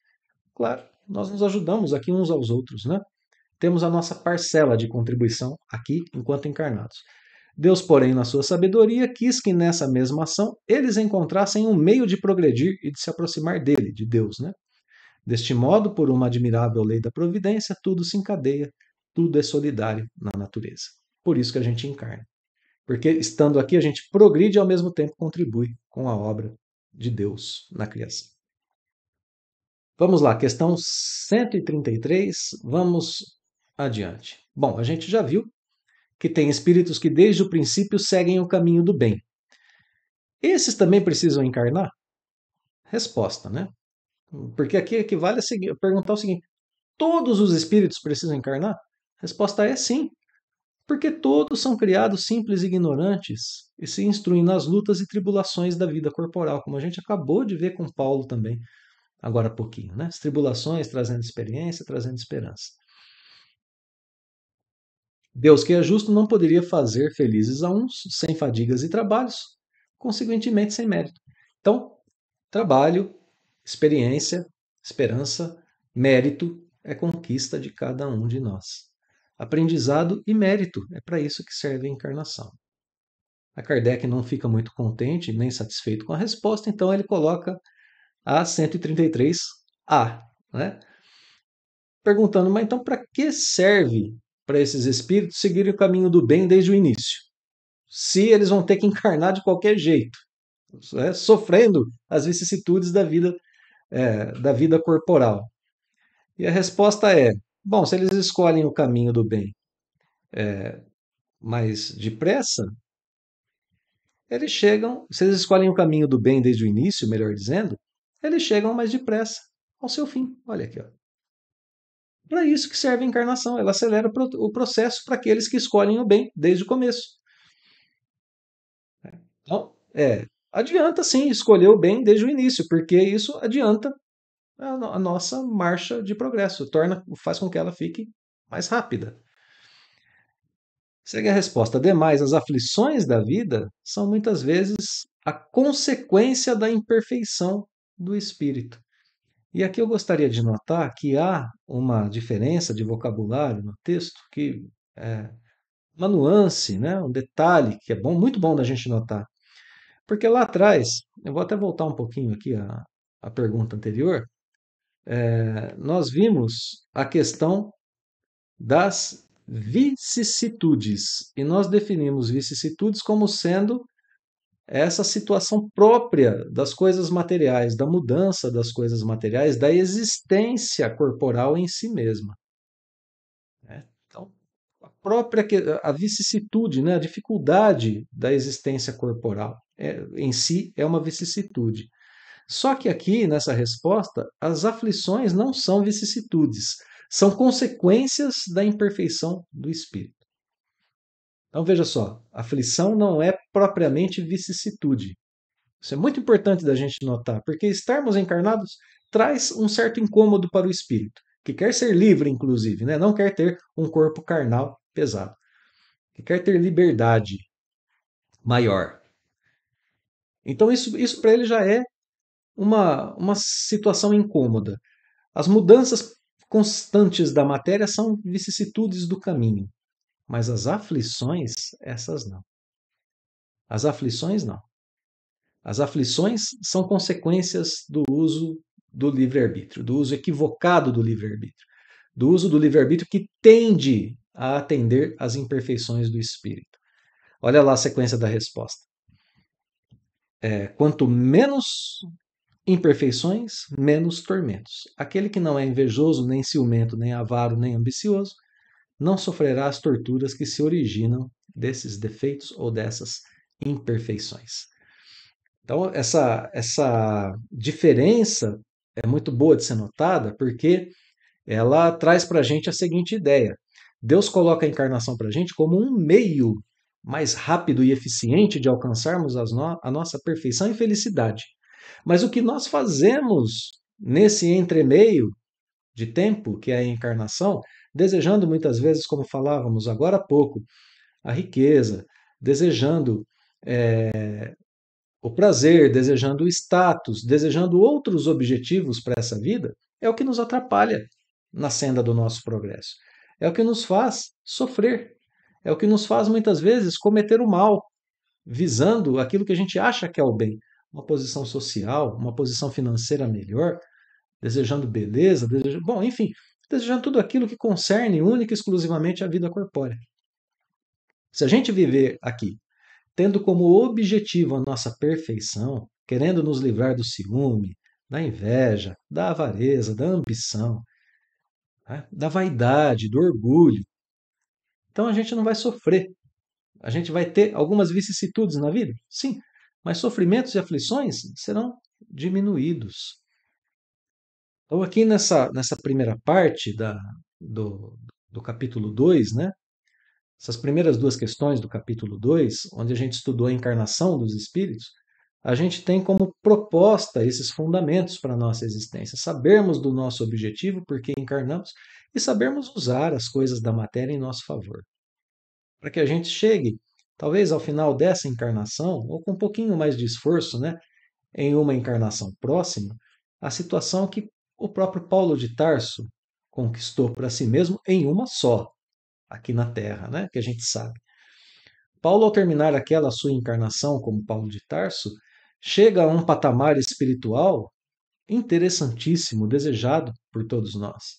Claro, nós nos ajudamos aqui uns aos outros, né? Temos a nossa parcela de contribuição aqui enquanto encarnados. Deus, porém, na sua sabedoria, quis que nessa mesma ação eles encontrassem um meio de progredir e de se aproximar dele, de Deus, né? Deste modo, por uma admirável lei da providência, tudo se encadeia, tudo é solidário na natureza. Por isso que a gente encarna. Porque estando aqui, a gente progride e ao mesmo tempo contribui com a obra de Deus na criação. Vamos lá, questão 133, vamos adiante. Bom, a gente já viu que tem espíritos que desde o princípio seguem o caminho do bem. Esses também precisam encarnar? Resposta, né? Porque aqui equivale a perguntar o seguinte: todos os espíritos precisam encarnar? Resposta é sim, porque todos são criados simples e ignorantes e se instruem nas lutas e tribulações da vida corporal, como a gente acabou de ver com Paulo também, agora há pouquinho, né? As tribulações trazendo experiência, trazendo esperança. Deus, que é justo, não poderia fazer felizes a uns sem fadigas e trabalhos, consequentemente sem mérito. Então, trabalho, experiência, esperança, mérito é conquista de cada um de nós. Aprendizado e mérito é para isso que serve a encarnação. A Kardec não fica muito contente nem satisfeito com a resposta, então ele coloca a 133A, né? Perguntando, mas então para que serve para esses espíritos seguirem o caminho do bem desde o início? Se eles vão ter que encarnar de qualquer jeito, né? Sofrendo as vicissitudes da vida corporal. E a resposta é: bom, se eles escolhem o caminho do bem mais depressa, eles chegam, se eles escolhem o caminho do bem desde o início, melhor dizendo, eles chegam mais depressa ao seu fim. Olha aqui, ó. Para isso que serve a encarnação, ela acelera o processo para aqueles que escolhem o bem desde o começo. Então, adianta sim escolher o bem desde o início, porque isso adianta a nossa marcha de progresso, faz com que ela fique mais rápida. Segue a resposta. Ademais, as aflições da vida são muitas vezes a consequência da imperfeição do espírito. E aqui eu gostaria de notar que há uma diferença de vocabulário no texto, que é uma nuance, né? Um detalhe que é bom, muito bom da gente notar. Porque lá atrás, eu vou até voltar um pouquinho aqui à pergunta anterior, nós vimos a questão das vicissitudes. E nós definimos vicissitudes como sendo essa situação própria das coisas materiais, da mudança das coisas materiais, da existência corporal em si mesma. Né? Então, a vicissitude, né, a dificuldade da existência corporal em si é uma vicissitude. Só que aqui, nessa resposta, as aflições não são vicissitudes, são consequências da imperfeição do espírito. Então veja só, aflição não é propriamente vicissitude. Isso é muito importante da gente notar, porque estarmos encarnados traz um certo incômodo para o espírito, que quer ser livre, inclusive, né? Não quer ter um corpo carnal pesado, que quer ter liberdade maior. Então isso para ele já é uma situação incômoda. As mudanças constantes da matéria são vicissitudes do caminho, mas as aflições, essas não. As aflições não. As aflições são consequências do uso do livre-arbítrio, do uso equivocado do livre-arbítrio, do uso do livre-arbítrio que tende a atender às imperfeições do espírito. Olha lá a sequência da resposta. Quanto menos imperfeições, menos tormentos. Aquele que não é invejoso, nem ciumento, nem avaro, nem ambicioso, não sofrerá as torturas que se originam desses defeitos ou dessas imperfeições. Então, essa diferença é muito boa de ser notada, porque ela traz para a gente a seguinte ideia: Deus coloca a encarnação para a gente como um meio mais rápido e eficiente de alcançarmos a nossa perfeição e felicidade. Mas o que nós fazemos nesse entremeio de tempo, que é a encarnação, desejando muitas vezes, como falávamos agora há pouco, a riqueza, desejando o prazer, desejando o status, desejando outros objetivos para essa vida, é o que nos atrapalha na senda do nosso progresso. É o que nos faz sofrer. É o que nos faz muitas vezes cometer o mal, visando aquilo que a gente acha que é o bem. Uma posição social, uma posição financeira melhor, desejando beleza, bom, enfim, desejando tudo aquilo que concerne única e exclusivamente a vida corpórea. Se a gente viver aqui tendo como objetivo a nossa perfeição, querendo nos livrar do ciúme, da inveja, da avareza, da ambição, né, da vaidade, do orgulho, então a gente não vai sofrer. A gente vai ter algumas vicissitudes na vida? Sim, mas sofrimentos e aflições serão diminuídos. Então, aqui nessa primeira parte do, do capítulo 2, né? Essas primeiras duas questões do capítulo 2, onde a gente estudou a encarnação dos espíritos, a gente tem como proposta esses fundamentos para a nossa existência. Sabermos do nosso objetivo, por que encarnamos, e sabermos usar as coisas da matéria em nosso favor. Para que a gente chegue, talvez ao final dessa encarnação, ou com um pouquinho mais de esforço, né, em uma encarnação próxima, a situação que o próprio Paulo de Tarso conquistou para si mesmo em uma só, aqui na Terra, né, que a gente sabe. Paulo, ao terminar aquela sua encarnação como Paulo de Tarso, chega a um patamar espiritual interessantíssimo, desejado por todos nós.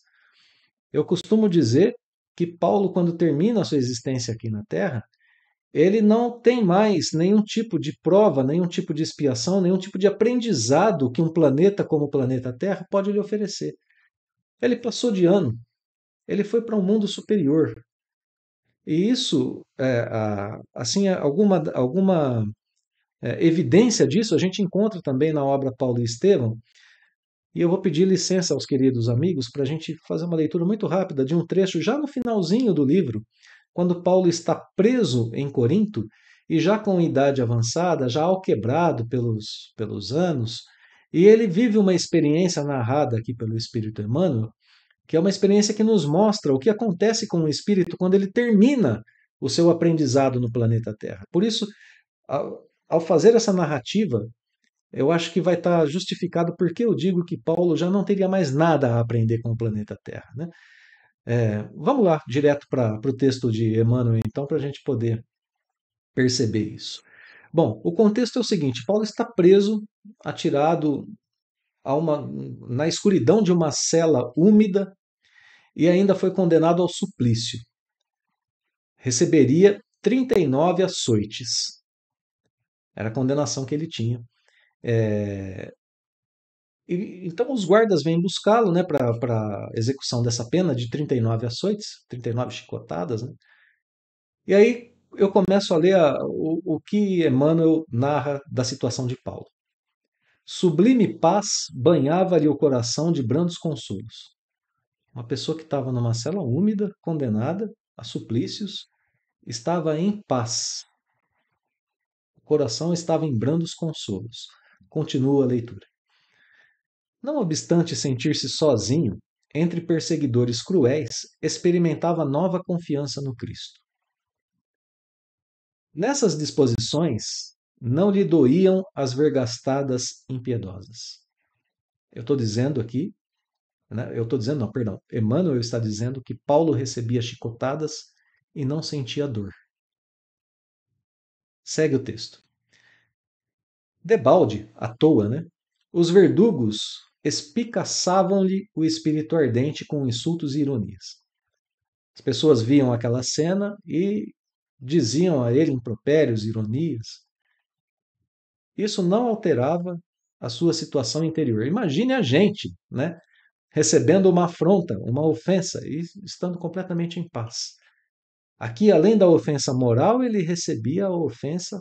Eu costumo dizer que Paulo, quando termina a sua existência aqui na Terra, ele não tem mais nenhum tipo de prova, nenhum tipo de expiação, nenhum tipo de aprendizado que um planeta como o planeta Terra pode lhe oferecer. Ele passou de ano, ele foi para um mundo superior. E isso, assim, alguma evidência disso a gente encontra também na obra Paulo e Estevão. E eu vou pedir licença aos queridos amigos para a gente fazer uma leitura muito rápida de um trecho já no finalzinho do livro, quando Paulo está preso em Corinto e já com idade avançada, já alquebrado pelos anos, e ele vive uma experiência narrada aqui pelo Espírito Emmanuel, que é uma experiência que nos mostra o que acontece com o espírito quando ele termina o seu aprendizado no planeta Terra. Por isso, ao fazer essa narrativa, eu acho que vai estar justificado porque eu digo que Paulo já não teria mais nada a aprender com o planeta Terra. Né? Vamos lá, direto para o texto de Emmanuel, então, para a gente poder perceber isso. Bom, o contexto é o seguinte: Paulo está preso, atirado na escuridão de uma cela úmida e ainda foi condenado ao suplício. Receberia 39 açoites. Era a condenação que ele tinha. Então os guardas vêm buscá-lo, né, para execução dessa pena de 39 açoites, 39 chicotadas. Né? E aí eu começo a ler o que Emmanuel narra da situação de Paulo. Sublime paz banhava-lhe o coração de brandos consolos. Uma pessoa que estava numa cela úmida, condenada a suplícios, estava em paz. O coração estava em brandos consolos. Continua a leitura. Não obstante sentir-se sozinho, entre perseguidores cruéis, experimentava nova confiança no Cristo. Nessas disposições, não lhe doíam as vergastadas impiedosas. Eu estou dizendo aqui, né, eu estou dizendo, não, perdão, Emmanuel está dizendo que Paulo recebia chicotadas e não sentia dor. Segue o texto. Debalde, à toa, né? Os verdugos espicaçavam-lhe o espírito ardente com insultos e ironias. As pessoas viam aquela cena e diziam a ele impropérios, ironias. Isso não alterava a sua situação interior. Imagine a gente, né, recebendo uma afronta, uma ofensa e estando completamente em paz. Aqui, além da ofensa moral, ele recebia a ofensa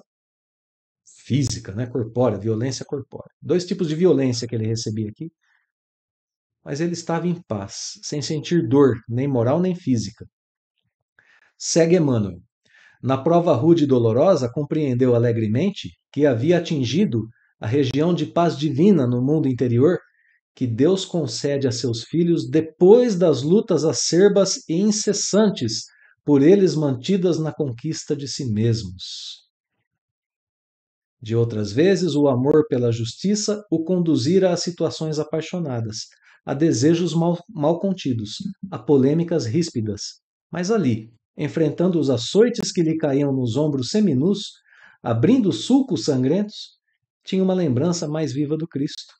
física, né, corpórea, violência corpórea. Dois tipos de violência que ele recebia aqui, mas ele estava em paz, sem sentir dor, nem moral nem física. Segue Emmanuel. Na prova rude e dolorosa, compreendeu alegremente que havia atingido a região de paz divina no mundo interior que Deus concede a seus filhos depois das lutas acerbas e incessantes por eles mantidas na conquista de si mesmos. De outras vezes, o amor pela justiça o conduzira a situações apaixonadas, a desejos mal contidos, a polêmicas ríspidas. Mas ali, enfrentando os açoites que lhe caíam nos ombros seminus, abrindo sulcos sangrentos, tinha uma lembrança mais viva do Cristo.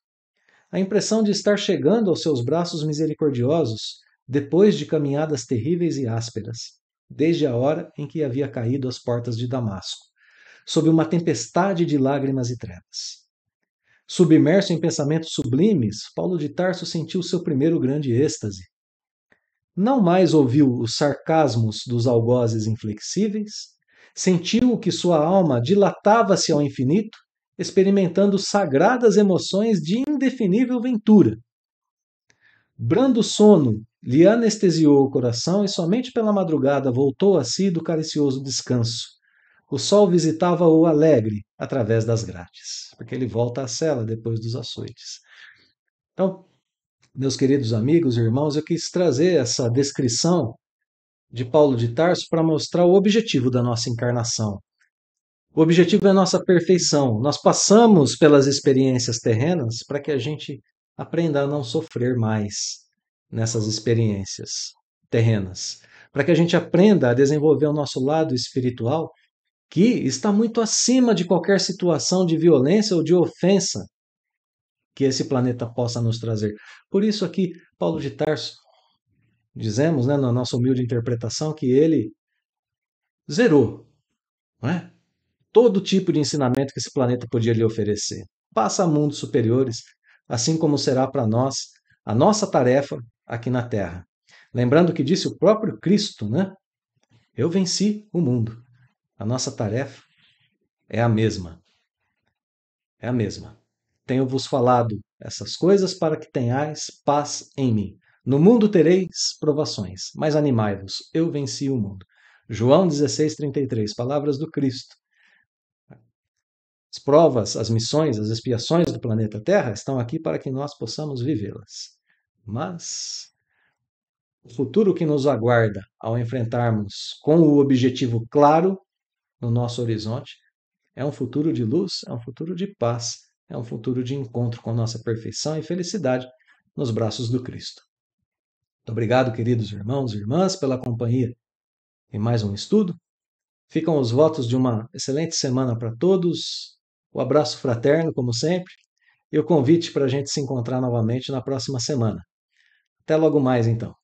a impressão de estar chegando aos seus braços misericordiosos depois de caminhadas terríveis e ásperas, desde a hora em que havia caído às portas de Damasco, sob uma tempestade de lágrimas e trevas. Submerso em pensamentos sublimes, Paulo de Tarso sentiu seu primeiro grande êxtase. Não mais ouviu os sarcasmos dos algozes inflexíveis, sentiu que sua alma dilatava-se ao infinito, experimentando sagradas emoções de indefinível ventura. Brando sono lhe anestesiou o coração e somente pela madrugada voltou a si do caricioso descanso. O sol visitava-o alegre através das grades, porque ele volta à cela depois dos açoites. Então, meus queridos amigos e irmãos, eu quis trazer essa descrição de Paulo de Tarso para mostrar o objetivo da nossa encarnação. O objetivo é a nossa perfeição. Nós passamos pelas experiências terrenas para que a gente aprenda a não sofrer mais nessas experiências terrenas. Para que a gente aprenda a desenvolver o nosso lado espiritual, que está muito acima de qualquer situação de violência ou de ofensa que esse planeta possa nos trazer. Por isso aqui, Paulo de Tarso, dizemos, né, na nossa humilde interpretação, que ele zerou, não é? Todo tipo de ensinamento que esse planeta podia lhe oferecer. Passa a mundos superiores, assim como será para nós a nossa tarefa aqui na Terra. Lembrando que disse o próprio Cristo, né? Eu venci o mundo. A nossa tarefa é a mesma. É a mesma. Tenho-vos falado essas coisas para que tenhais paz em mim. No mundo tereis provações, mas animai-vos, eu venci o mundo. João 16:33, palavras do Cristo. As provas, as missões, as expiações do planeta Terra estão aqui para que nós possamos vivê-las. Mas o futuro que nos aguarda ao enfrentarmos com o objetivo claro no nosso horizonte é um futuro de luz, é um futuro de paz, é um futuro de encontro com nossa perfeição e felicidade nos braços do Cristo. Muito obrigado, queridos irmãos e irmãs, pela companhia em mais um estudo. Ficam os votos de uma excelente semana para todos, o abraço fraterno, como sempre, e o convite para a gente se encontrar novamente na próxima semana. Até logo mais, então.